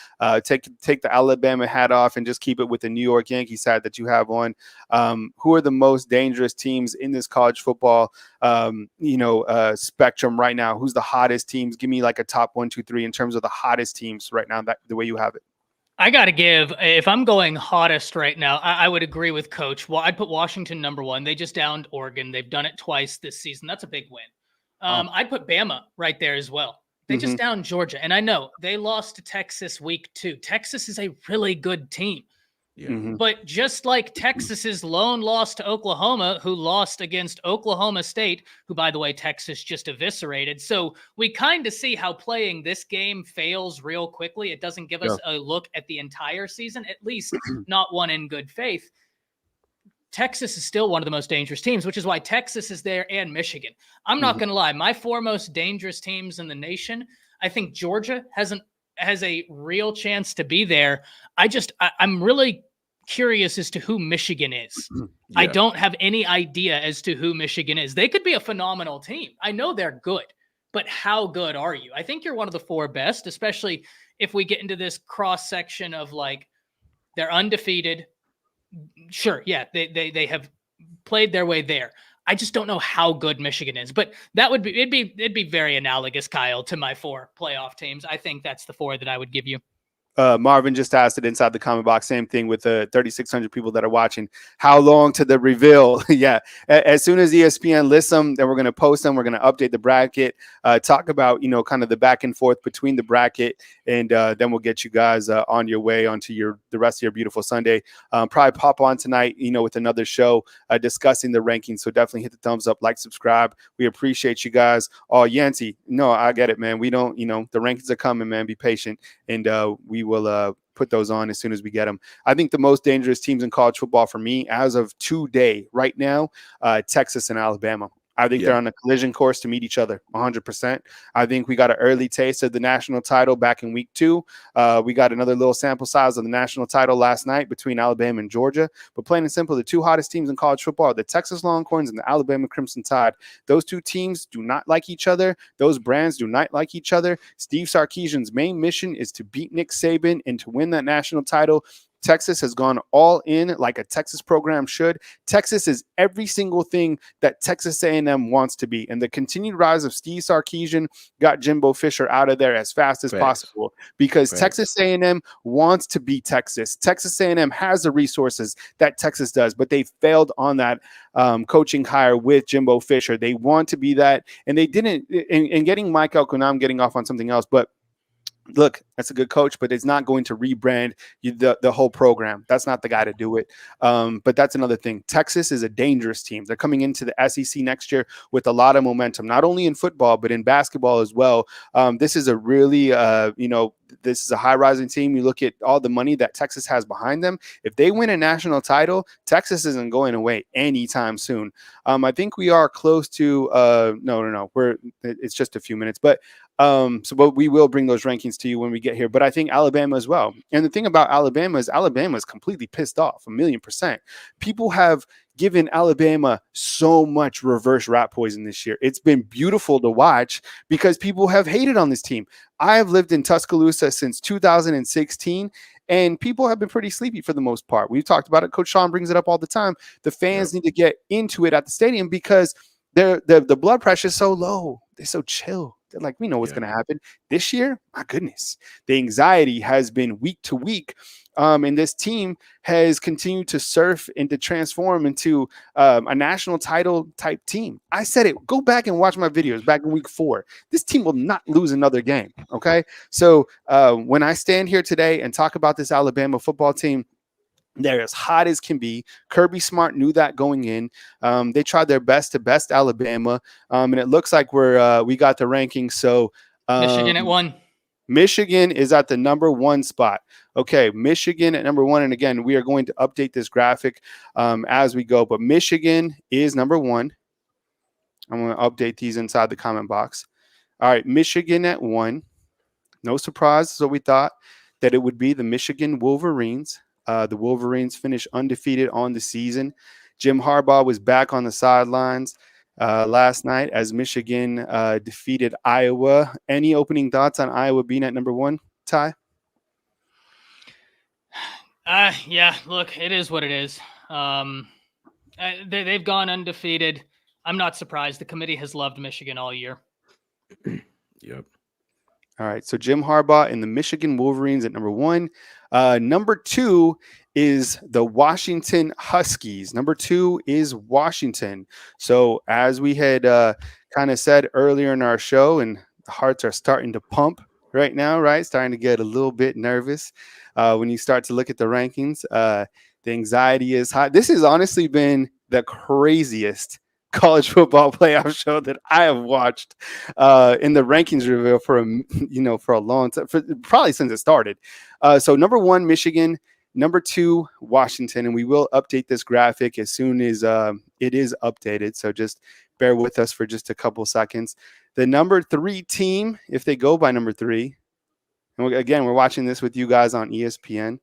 Take the Alabama hat off and just keep it with the New York Yankees hat that you have on. Who are the most dangerous teams in this college football, spectrum right now? Who's the hottest teams? Give me like a top 1, 2, 3 in terms of the hottest teams right now, the way you have it. I got to if I'm going hottest right now, I would agree with Coach. Well, I'd put Washington number 1. They just downed Oregon. They've done it twice this season. That's a big win. I'd put Bama right there as well. They just downed Georgia. And I know they lost to Texas week 2. Texas is a really good team. Yeah. But just like Texas's lone loss to Oklahoma, who lost against Oklahoma State, who, by the way, Texas just eviscerated. So we kind of see how playing this game fails real quickly. It doesn't give us a look at the entire season, at least not one in good faith. Texas is still one of the most dangerous teams, which is why Texas is there, and Michigan. I'm not going to lie. My 4 most dangerous teams in the nation, I think Georgia has a real chance to be there. I'm really curious as to who Michigan is. Yeah. I don't have any idea as to who Michigan is. They could be a phenomenal team. I know they're good, but how good are you? I think you're one of the 4 best, especially if we get into this cross section of like, they're undefeated. Sure. Yeah. They have played their way there. I just don't know how good Michigan is, but it'd be very analogous, Kyle, to my 4 playoff teams. I think that's the 4 that I would give you. Marvin just asked it inside the comment box. Same thing with the 3,600 people that are watching. How long to the reveal? Yeah. As soon as ESPN lists them, then we're going to post them. We're going to update the bracket, talk about, kind of the back and forth between the bracket. And then we'll get you guys on your way onto the rest of your beautiful Sunday. Probably pop on tonight, with another show discussing the rankings. So definitely hit the thumbs up, like, subscribe. We appreciate you guys. Oh, Yancey. No, I get it, man. We don't, the rankings are coming, man. Be patient. And we will put those on as soon as we get them. I think the most dangerous teams in college football for me as of today, right now, Texas and Alabama. I think they're on a collision course to meet each other 100%. I think we got an early taste of the national title back in week 2. We got another little sample size of the national title last night between Alabama and Georgia. But plain and simple, the two hottest teams in college football are the Texas Longhorns and the Alabama Crimson Tide. Those two teams do not like each other. Those brands do not like each other. Steve Sarkisian's main mission is to beat Nick Saban and to win that national title. Texas has gone all in like a Texas program should. Texas is every single thing that Texas A&M wants to be. And the continued rise of Steve Sarkisian got Jimbo Fisher out of there as fast as possible because Texas A&M wants to be Texas. Texas A&M has the resources that Texas does, but they failed on that coaching hire with Jimbo Fisher. They want to be that, and they didn't. In getting Mike Elko, now I'm getting off on something else, but look, that's a good coach, but it's not going to rebrand the whole program. That's not the guy to do it. But that's another thing. Texas is a dangerous team. They're coming into the SEC next year with a lot of momentum, not only in football, but in basketball as well. This is a really, this is a high-rising team. You look at all the money that Texas has behind them. If they win a national title, Texas isn't going away anytime soon. I think we are close to no. It's just a few minutes, but but we will bring those rankings to you when we get here. But I think Alabama as well. And the thing about Alabama is completely pissed off 1,000,000%. People have given Alabama so much reverse rat poison this year. It's been beautiful to watch because people have hated on this team. I have lived in Tuscaloosa since 2016. And people have been pretty sleepy for the most part. We've talked about it. Coach Sean brings it up all the time. The fans need to get into it at the stadium because the blood pressure is so low. They're so chill. They're like, we know what's going to happen. This year, my goodness, the anxiety has been week to week. And this team has continued to surf and to transform into a national title type team. I said it. Go back and watch my videos back in week 4. This team will not lose another game. Okay. So when I stand here today and talk about this Alabama football team, they're as hot as can be. Kirby Smart knew that going in. They tried their best to best Alabama. And it looks like we got the rankings. So Michigan at 1. Michigan is at the number 1 spot. Okay, Michigan at number 1. And again, we are going to update this graphic as we go. But Michigan is number 1. I'm going to update these inside the comment box. All right, Michigan at 1. No surprise. So we thought that it would be the Michigan Wolverines. The Wolverines finished undefeated on the season. Jim Harbaugh was back on the sidelines last night as Michigan defeated Iowa. Any opening thoughts on Iowa being at number 1, Ty? Yeah, look, it is what it is. They've gone undefeated. I'm not surprised. The committee has loved Michigan all year. Yep. All right, so Jim Harbaugh and the Michigan Wolverines at number 1. Number 2 is the Washington Huskies. Number 2 is Washington. So as we had kind of said earlier in our show, and the hearts are starting to pump right now, right? Starting to get a little bit nervous when you start to look at the rankings. The anxiety is high. This has honestly been the craziest college football playoff show that I have watched in the rankings reveal for a long time, probably since it started. So number 1, Michigan, number 2, Washington, and we will update this graphic as soon as it is updated. So just bear with us for just a couple seconds. The number 3 team, if they go by number 3, and again, we're watching this with you guys on ESPN.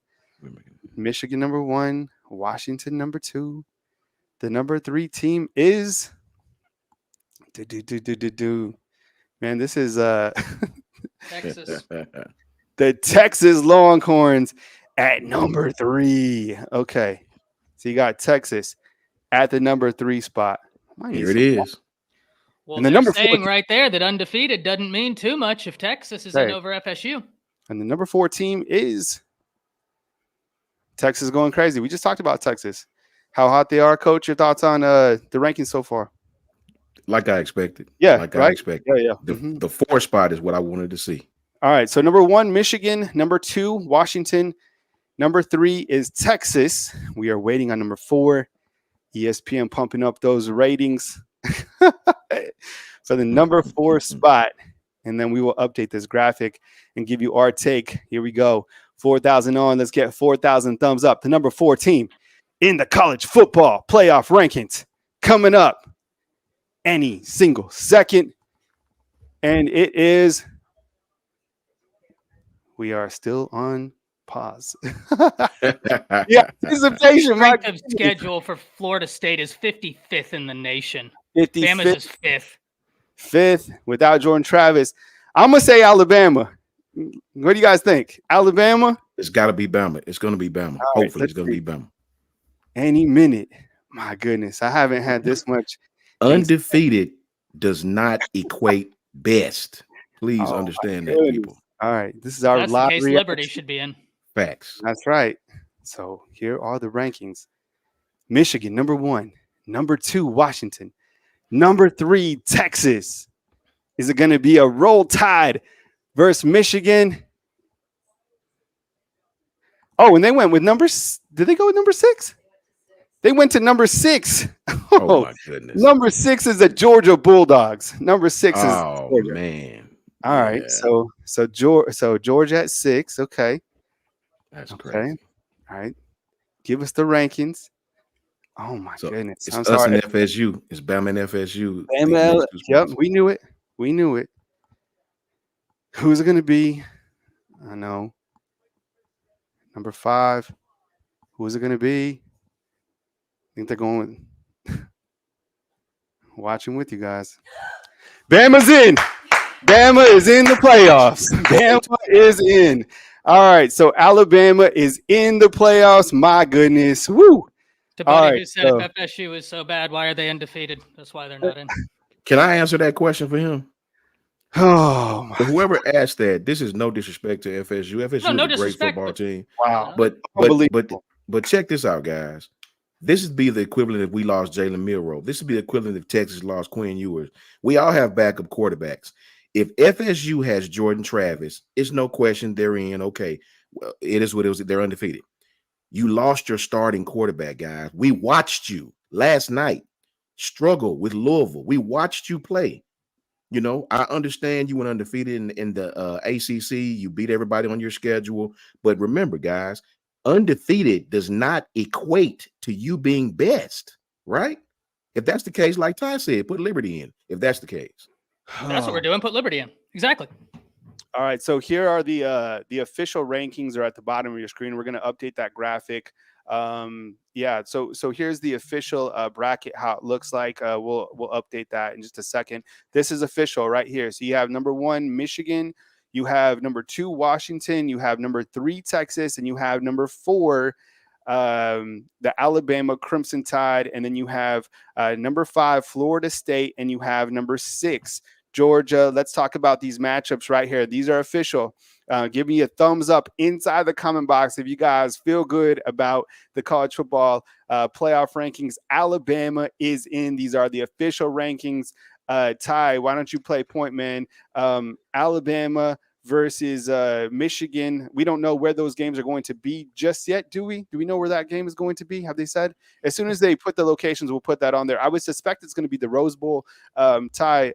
Michigan number 1, Washington number 2. The number 3 team is man, this is Texas. the Texas Longhorns at number 3. Okay. So you got Texas at the number 3 spot. Here it is. Well, and the they're number saying 4 right there that undefeated doesn't mean too much if Texas is in over FSU. And the number 4 team is Texas going crazy. We just talked about Texas. How hot they are, Coach. Your thoughts on the rankings so far? Like I expected. Yeah, like right? I expected. Yeah. The 4 spot is what I wanted to see. All right. So number 1, Michigan. Number 2, Washington. Number 3 is Texas. We are waiting on number 4. ESPN pumping up those ratings for the number 4 spot. And then we will update this graphic and give you our take. Here we go. 4,000 on. Let's get 4,000 thumbs up. The number 4 team in the college football playoff rankings coming up any single second. And it is, we are still on pause. Yeah, anticipation, my Strength of schedule for Florida State is 55th in the nation. 55th, Bama's is 5th. 5th without Jordan Travis. I'm going to say Alabama. What do you guys think? Alabama? It's got to be Bama. It's going to be Bama. All Hopefully, right, it's going to be Bama. Any minute. My goodness, I haven't had this much. Undefeated does not equate best. Please Oh, understand my that, goodness. people. All right, this is our That's the case lottery. Liberty should be in. Facts. That's right. So here are the rankings. Michigan, number 1. Number 2, Washington. Number 3, Texas. Is it going to be a roll tide versus Michigan? Oh, and they went with did they go with number 6? They went to number 6. Oh, my goodness. Number 6 is the Georgia Bulldogs. Number 6 is Georgia. Man. All right. So Georgia at 6. Okay. That's Okay. crazy. All right. Give us the rankings. Oh my goodness. It's I'm us sorry. and FSU. It's Bama and FSU. Bama, yep, we knew it. We knew it. Who's it going to be? I know. Number 5. Who's it going to be? I think they're going with watching with you guys. Bama's in. Bama is in the playoffs. Bama is in. All right. So Alabama is in the playoffs. My goodness. Woo. To buddy who said if FSU is so bad, why are they undefeated? That's why they're not in. Can I answer that question for him? Oh, my. Whoever asked that, this is no disrespect to FSU. FSU is a great football team. Wow. But check this out, guys. This would be the equivalent if we lost Jalen Milroe. This would be the equivalent if Texas lost Quinn Ewers. We all have backup quarterbacks. If FSU has Jordan Travis, it's no question they're in. Okay, well, it is what it was. They're undefeated. You lost your starting quarterback, guys. We watched you last night struggle with Louisville. We watched you play. You know, I understand you went undefeated in the ACC. You beat everybody on your schedule. But remember, guys, undefeated does not equate to you being best, right? If that's the case, like Ty said, put Liberty in. If that's the case. That's what we're doing. Put Liberty in. Exactly. All right. So here are the official rankings are at the bottom of your screen. We're going to update that graphic. Yeah. So here's the official bracket, how it looks like. We'll update that in just a second. This is official right here. So you have number 1, Michigan. You have number 2, Washington. You have number 3, Texas, and you have number 4, the Alabama Crimson Tide, and then you have number 5, Florida State, and you have number 6, Georgia. Let's talk about these matchups right here. These are official. Give me a thumbs up inside the comment box if you guys feel good about the college football playoff rankings. Alabama is in. These are the official rankings. Ty, why don't you play point, man? Alabama versus Michigan. We don't know where those games are going to be just yet, do we? Do we know where that game is going to be? Have they said? As soon as they put the locations, we'll put that on there. I would suspect it's going to be the Rose Bowl. Ty,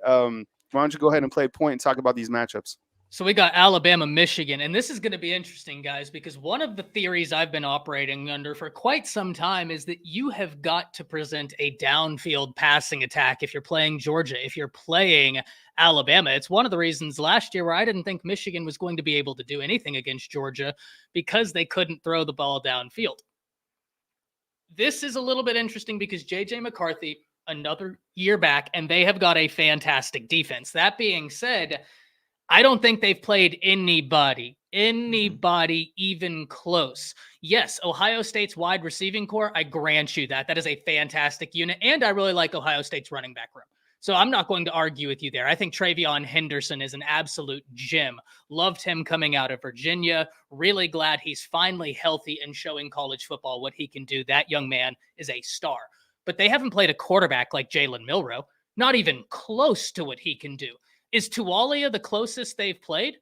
why don't you go ahead and play point and talk about these matchups? So we got Alabama, Michigan, and this is going to be interesting, guys, because one of the theories I've been operating under for quite some time is that you have got to present a downfield passing attack if you're playing Georgia, if you're playing Alabama. It's one of the reasons last year where I didn't think Michigan was going to be able to do anything against Georgia because they couldn't throw the ball downfield. This is a little bit interesting because J.J. McCarthy, another year back, and they have got a fantastic defense. That being said, I don't think they've played anybody even close. Yes, Ohio State's wide receiving core, I grant you that. That is a fantastic unit, and I really like Ohio State's running back room. So I'm not going to argue with you there. I think Travion Henderson is an absolute gem. Loved him coming out of Virginia. Really glad he's finally healthy and showing college football what he can do. That young man is a star. But they haven't played a quarterback like Jalen Milroe, not even close to what he can do. Is Tualia the closest they've played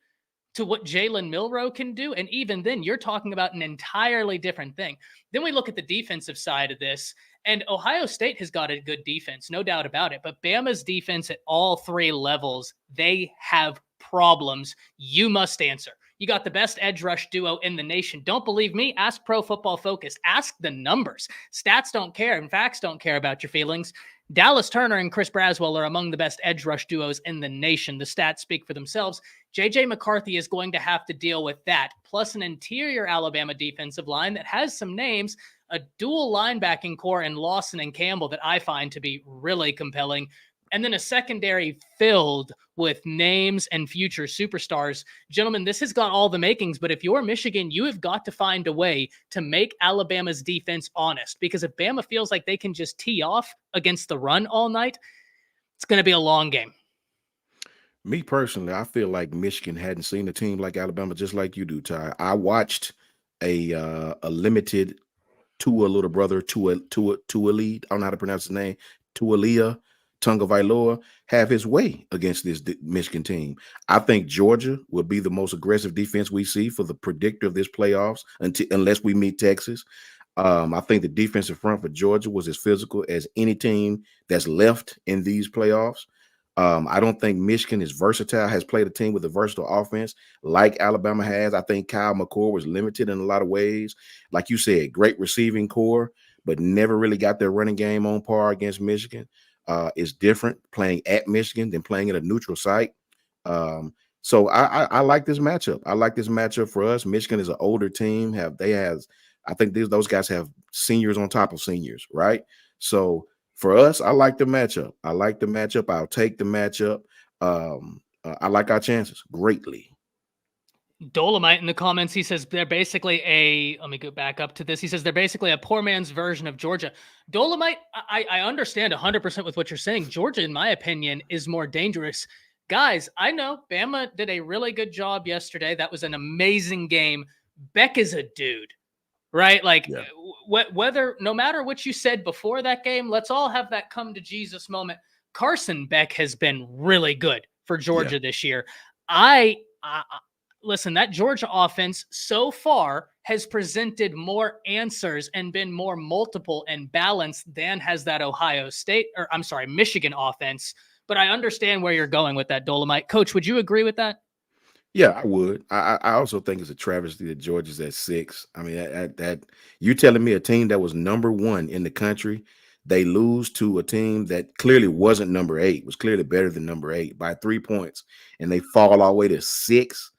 to what Jalen Milroe can do? And even then, you're talking about an entirely different thing. Then we look at the defensive side of this, and Ohio State has got a good defense, no doubt about it. But Bama's defense at all 3 levels, they have problems you must answer. You got the best edge rush duo in the nation. Don't believe me? Ask Pro Football Focus. Ask the numbers. Stats don't care, and facts don't care about your feelings. Dallas Turner and Chris Braswell are among the best edge rush duos in the nation. The stats speak for themselves. J.J. McCarthy is going to have to deal with that, plus an interior Alabama defensive line that has some names, a dual linebacking core in Lawson and Campbell that I find to be really compelling, and then a secondary filled with names and future superstars. Gentlemen, this has got all the makings, but if you're Michigan, you have got to find a way to make Alabama's defense honest, because if Bama feels like they can just tee off against the run all night, it's going to be a long game. Me personally, I feel like Michigan hadn't seen a team like Alabama, just like you do, Ty. I watched a limited Tua little brother, Tua lead. I don't know how to pronounce his name. Tualia Tagovailoa have his way against this Michigan team. I think Georgia will be the most aggressive defense we see for the predictor of this playoffs unless we meet Texas. I think the defensive front for Georgia was as physical as any team that's left in these playoffs. I don't think Michigan is versatile, has played a team with a versatile offense like Alabama has. I think Kyle McCord was limited in a lot of ways. Like you said, great receiving core, but never really got their running game on par against Michigan. It's different playing at Michigan than playing at a neutral site. So I like this matchup. I like this matchup for us. Michigan is an older team. I think those guys have seniors on top of seniors, right? So for us, I like the matchup. I'll take the matchup. I like our chances greatly. Dolomite in the comments, he says they're basically let me go back up to this. He says they're basically a poor man's version of Georgia. Dolomite, I understand 100% with what you're saying. Georgia, in my opinion, is more dangerous. Guys, I know Bama did a really good job yesterday. That was an amazing game. Beck is a dude, right? Like, Yeah. whether, no matter what you said before that game, let's all have that come to Jesus moment. Carson Beck has been really good for Georgia this year. Listen, that Georgia offense so far has presented more answers and been more multiple and balanced than has that Michigan offense. But I understand where you're going with that, Dolomite. Coach, would you agree with that? Yeah, I would. I also think it's a travesty that Georgia's at 6. I mean, that you telling me a team that was number 1 in the country, they lose to a team that clearly wasn't number 8, was clearly better than number 8 by 3 points, and they fall all the way to 6.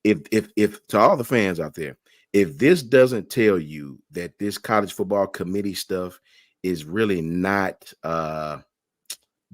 If to all the fans out there, if this doesn't tell you that this college football committee stuff is really not the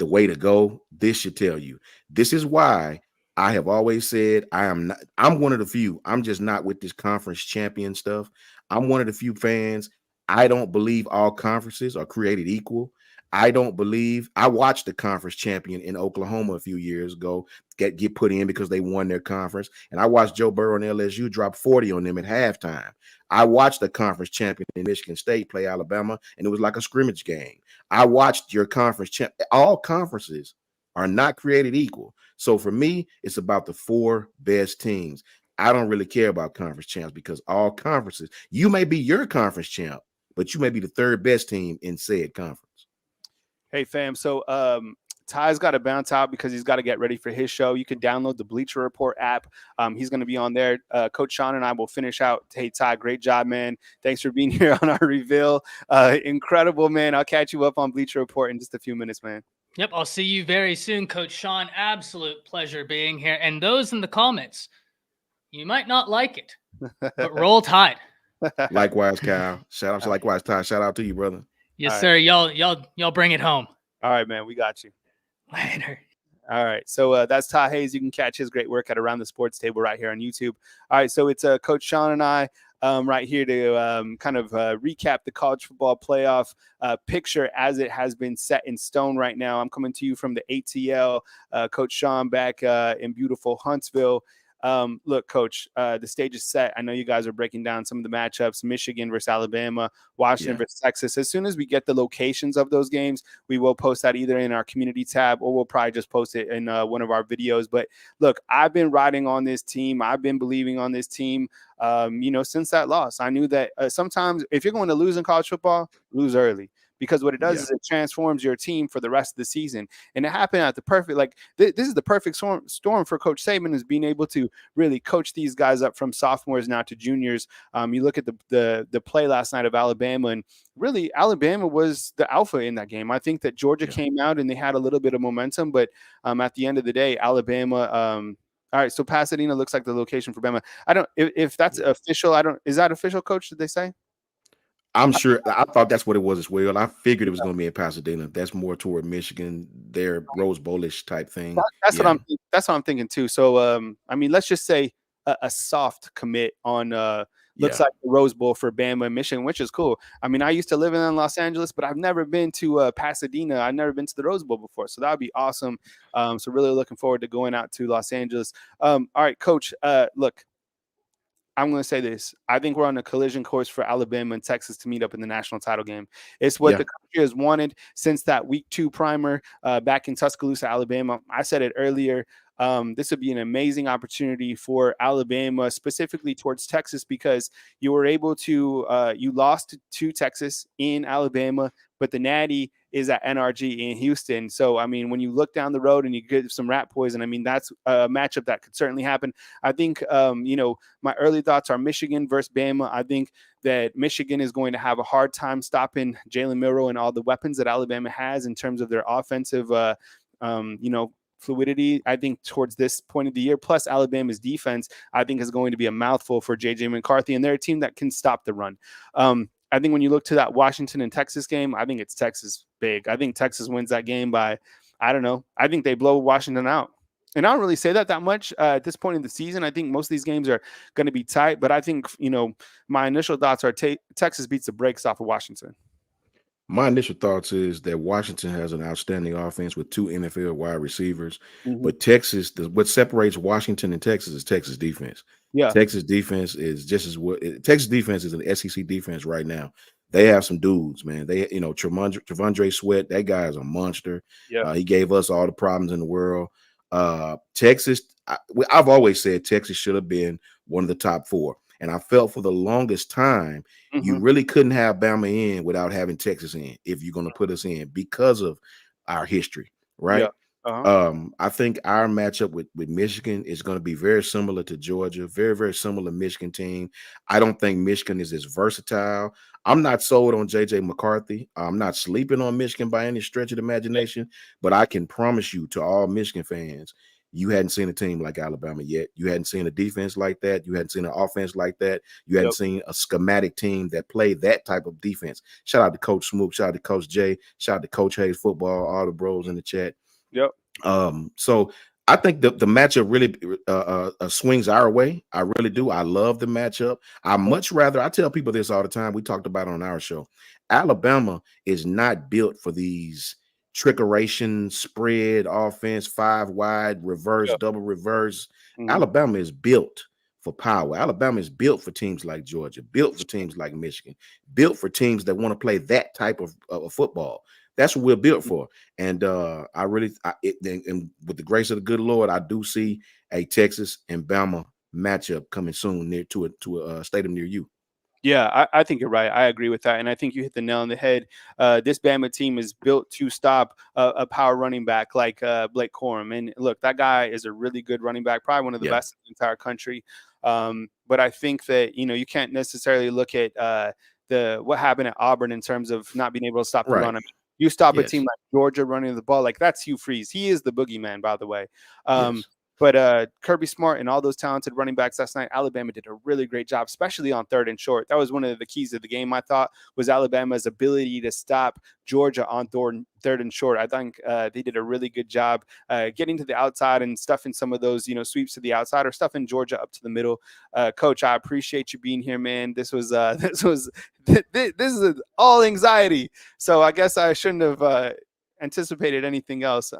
way to go, this should tell you. This is why I have always said I'm one of the few. I'm just not with this conference champion stuff. I'm one of the few fans. I don't believe all conferences are created equal. I watched the conference champion in Oklahoma a few years ago get put in because they won their conference. And I watched Joe Burrow and LSU drop 40 on them at halftime. I watched the conference champion in Michigan State play Alabama, and it was like a scrimmage game. I watched your conference champ. All conferences are not created equal. So for me, it's about the 4 best teams. I don't really care about conference champs because all conferences, you may be your conference champ, but you may be the 3rd best team in said conference. Hey, fam. So Ty's got to bounce out because he's got to get ready for his show. You can download the Bleacher Report app. He's going to be on there. Coach Sean and I will finish out. Hey, Ty, great job, man. Thanks for being here on our reveal. Incredible, man. I'll catch you up on Bleacher Report in just a few minutes, man. Yep, I'll see you very soon, Coach Sean. Absolute pleasure being here. And those in the comments, you might not like it, but roll Tide. Likewise, Kyle. Shout out to likewise, Ty. Shout out to you, brother. Yes, All sir. Y'all bring it home. All right, man. We got you. Later. All right. So that's Ty Hayes. You can catch his great work at Around the Sports Table right here on YouTube. All right. So it's Coach Sean and I right here to kind of recap the college football playoff picture as it has been set in stone right now. I'm coming to you from the ATL. Coach Sean back in beautiful Huntsville. Look, Coach, the stage is set. I know you guys are breaking down some of the matchups, Michigan versus Alabama, Washington versus Texas. As soon as we get the locations of those games, we will post that either in our community tab or we'll probably just post it in one of our videos. But look, I've been riding on this team. I've been believing on this team, since that loss. I knew that sometimes if you're going to lose in college football, lose early. because what it does Yeah. is it transforms your team for the rest of the season. And it happened at the perfect, like this is the perfect storm for Coach Saban, is being able to really coach these guys up from sophomores now to juniors. You look at the play last night of Alabama, and really Alabama was the alpha in that game. I think that Georgia came out and they had a little bit of momentum, but at the end of the day, Alabama. All right, so Pasadena looks like the location for Bama. I don't if that's official. Is that official, Coach? Did they say? I'm sure. I thought that's what it was as well. I figured it was going to be in Pasadena. That's more toward Michigan, their Rose Bowl-ish type thing. That's what I'm thinking too. So I mean, let's just say a soft commit on looks like the Rose Bowl for Bama and Michigan, which is cool. I mean, I used to live in Los Angeles, but I've never been to Pasadena. I've never been to the Rose Bowl before, so that would be awesome. So really looking forward to going out to Los Angeles. All right, Coach. Look, I'm going to say this. I think we're on a collision course for Alabama and Texas to meet up in the national title game. It's what the country has wanted since that week 2 primer back in Tuscaloosa, Alabama. I said it earlier. This would be an amazing opportunity for Alabama, specifically towards Texas, because you were able to you lost to Texas in Alabama, but the Natty is at NRG in Houston. So, I mean, when you look down the road and you get some rat poison, I mean, that's a matchup that could certainly happen. I think, my early thoughts are Michigan versus Bama. I think that Michigan is going to have a hard time stopping Jalen Milroe and all the weapons that Alabama has in terms of their offensive, fluidity. I think towards this point of the year, plus Alabama's defense, I think is going to be a mouthful for JJ McCarthy, and they're a team that can stop the run. I think when you look to that Washington and Texas game, I think it's Texas big. I think Texas wins that game by, I don't know. I think they blow Washington out. And I don't really say that much at this point in the season. I think most of these games are going to be tight, but I think, my initial thoughts are Texas beats the brakes off of Washington. My initial thoughts is that Washington has an outstanding offense with 2 NFL wide receivers, but Texas, what separates Washington and Texas is Texas defense. Yeah, Texas defense is just as what Texas defense is an SEC defense right now. They have some dudes, man. They, Trevondre Sweat, that guy is a monster. Yeah, he gave us all the problems in the world. Texas, I've always said Texas should have been one of the top 4. And I felt for the longest time, you really couldn't have Bama in without having Texas in if you're going to put us in because of our history, right? Yeah. I think our matchup with Michigan is going to be very similar to Georgia, very, very similar Michigan team. I don't think Michigan is as versatile. I'm not sold on JJ McCarthy. I'm not sleeping on Michigan by any stretch of the imagination, but I can promise you to all Michigan fans, you hadn't seen a team like Alabama yet. You hadn't seen a defense like that. You hadn't seen an offense like that. You hadn't seen a schematic team that played that type of defense. Shout out to Coach Smook. Shout out to Coach Jay. Shout out to Coach Hayes Football, all the bros in the chat. Yep. So I think the matchup really swings our way. I really do. I love the matchup. I tell people this all the time. We talked about it on our show. Alabama is not built for these trickeration, spread offense, 5 wide, reverse, double reverse. Alabama is built for power. Alabama is built for teams like Georgia, built for teams like Michigan, built for teams that want to play that type of football. That's what we're built for. And and with the grace of the good Lord, I do see a Texas and Bama matchup coming soon near to a stadium near you. Yeah, I think you're right. I agree with that. And I think you hit the nail on the head. This Bama team is built to stop a power running back like Blake Corum. And look, that guy is a really good running back, probably one of the best in the entire country. But I think that, you can't necessarily look at what happened at Auburn in terms of not being able to stop the run. I mean, you stop a team like Georgia running the ball, like that's Hugh Freeze. He is the boogeyman, by the way. But Kirby Smart and all those talented running backs last night, Alabama did a really great job, especially on 3rd and short. That was one of the keys of the game, I thought, was Alabama's ability to stop Georgia on 3rd and short. I think they did a really good job getting to the outside and stuffing some of those, sweeps to the outside or stuffing Georgia up to the middle. Coach, I appreciate you being here, man. This is all anxiety. So I guess I shouldn't have anticipated anything else.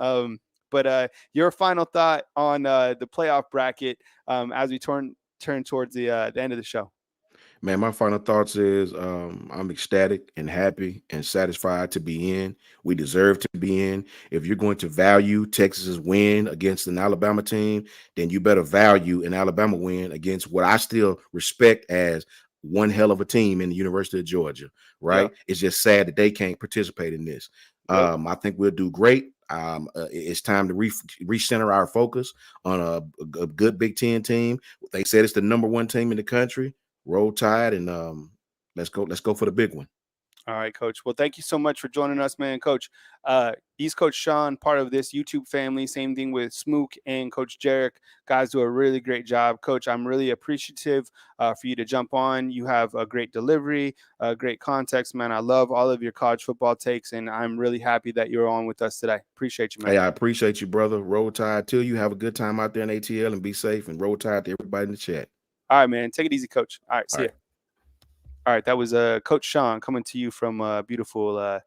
But your final thought on the playoff bracket as we turn towards the end of the show. Man, my final thoughts is I'm ecstatic and happy and satisfied to be in. We deserve to be in. If you're going to value Texas's win against an Alabama team, then you better value an Alabama win against what I still respect as one hell of a team in the University of Georgia, right? Yeah. It's just sad that they can't participate in this. Yep. I think we'll do great. It's time to recenter our focus on a good Big Ten team. They said it's the #1 team in the country. Roll Tide, and let's go for the big one. All right, Coach. Well, thank you so much for joining us, man. Coach, he's Coach Sean, part of this YouTube family. Same thing with Smook and Coach Jarek. Guys do a really great job. Coach, I'm really appreciative for you to jump on. You have a great delivery, great context, man. I love all of your college football takes, and I'm really happy that you're on with us today. Appreciate you, man. Hey, I appreciate you, brother. Roll Tide to you. Have a good time out there in ATL and be safe, and Roll Tide to everybody in the chat. All right, man. Take it easy, Coach. All right, see ya. All right, that was Coach Sean coming to you from beautiful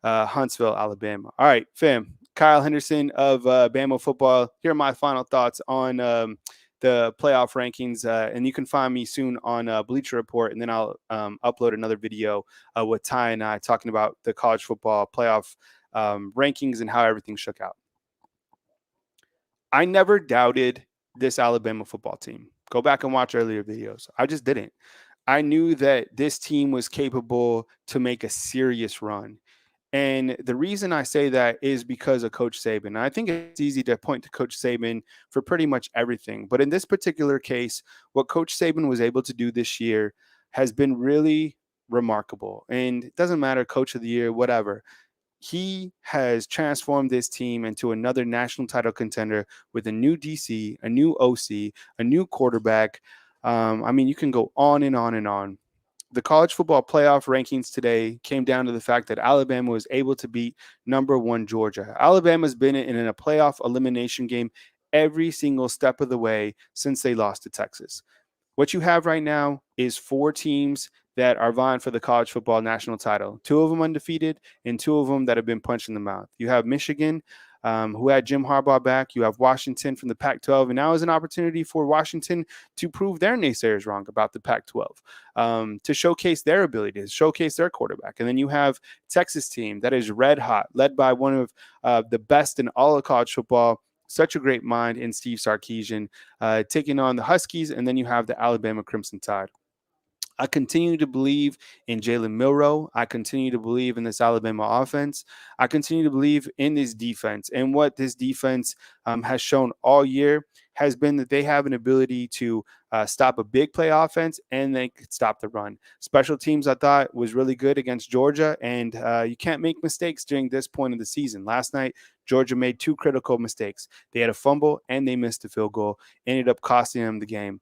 Huntsville, Alabama. All right, fam. Kyle Henderson of Bama football. Here are my final thoughts on the playoff rankings, and you can find me soon on Bleacher Report, and then I'll upload another video with Ty and I talking about the college football playoff rankings and how everything shook out. I never doubted this Alabama football team. Go back and watch earlier videos. I just didn't. I knew that this team was capable to make a serious run. And the reason I say that is because of Coach Saban. I think it's easy to point to Coach Saban for pretty much everything. But in this particular case, what Coach Saban was able to do this year has been really remarkable. And it doesn't matter, Coach of the Year, whatever. He has transformed this team into another national title contender with a new DC, a new OC, a new quarterback. I mean, you can go on and on and on. The college football playoff rankings today came down to the fact that Alabama was able to beat #1 Georgia. Alabama's been in a playoff elimination game every single step of the way since they lost to Texas. What you have right now is 4 teams that are vying for the college football national title. 2 of them undefeated and 2 of them that have been punched in the mouth. You have Michigan, who had Jim Harbaugh back. You have Washington from the Pac-12, and now is an opportunity for Washington to prove their naysayers wrong about the Pac-12, to showcase their ability, to showcase their quarterback. And then you have Texas team that is red hot, led by one of the best in all of college football. Such a great mind in Steve Sarkisian, taking on the Huskies, and then you have the Alabama Crimson Tide. I continue to believe in Jalen Milroe. I continue to believe in this Alabama offense. I continue to believe in this defense. And what this defense has shown all year has been that they have an ability to stop a big play offense, and they could stop the run. Special teams, I thought, was really good against Georgia, and you can't make mistakes during this point of the season. Last night, Georgia made 2 critical mistakes. They had a fumble, and they missed a field goal, ended up costing them the game.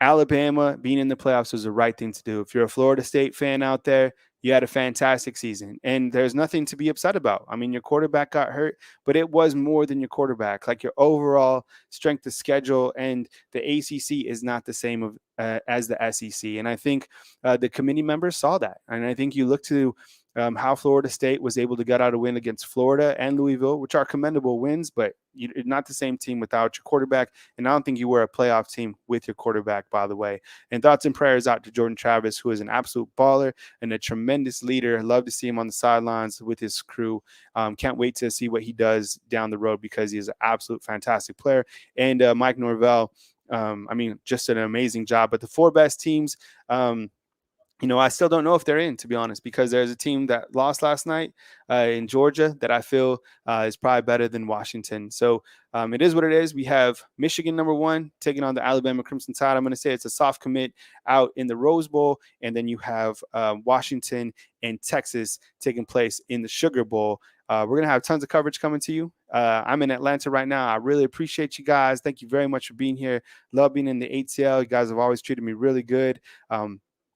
Alabama being in the playoffs was the right thing to do. If you're a Florida State fan out there, you had a fantastic season, and there's nothing to be upset about. I mean, your quarterback got hurt, but it was more than your quarterback. Like, your overall strength of schedule and the ACC is not the same as the SEC. And I think the committee members saw that. And I think you look to how Florida State was able to get out a win against Florida and Louisville, which are commendable wins, but you're not the same team without your quarterback. And I don't think you were a playoff team with your quarterback, by the way. And thoughts and prayers out to Jordan Travis, who is an absolute baller and a tremendous leader. Love to see him on the sidelines with his crew. Can't wait to see what he does down the road, because he is an absolute fantastic player. And Mike Norvell, I mean, just an amazing job. But the 4 best teams, I still don't know if they're in, to be honest, because there's a team that lost last night in Georgia that I feel is probably better than Washington. So it is what it is. We have Michigan #1 taking on the Alabama Crimson Tide. I'm going to say it's a soft commit out in the Rose Bowl. And then you have Washington and Texas taking place in the Sugar Bowl. We're going to have tons of coverage coming to you. I'm in Atlanta right now. I really appreciate you guys. Thank you very much for being here. Love being in the ATL. You guys have always treated me really good.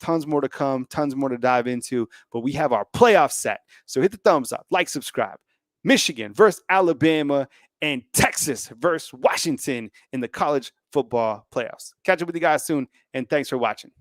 Tons more to come, tons more to dive into, but we have our playoff set. So hit the thumbs up, like, subscribe. Michigan versus Alabama, and Texas versus Washington in the college football playoffs. Catch up with you guys soon, and thanks for watching.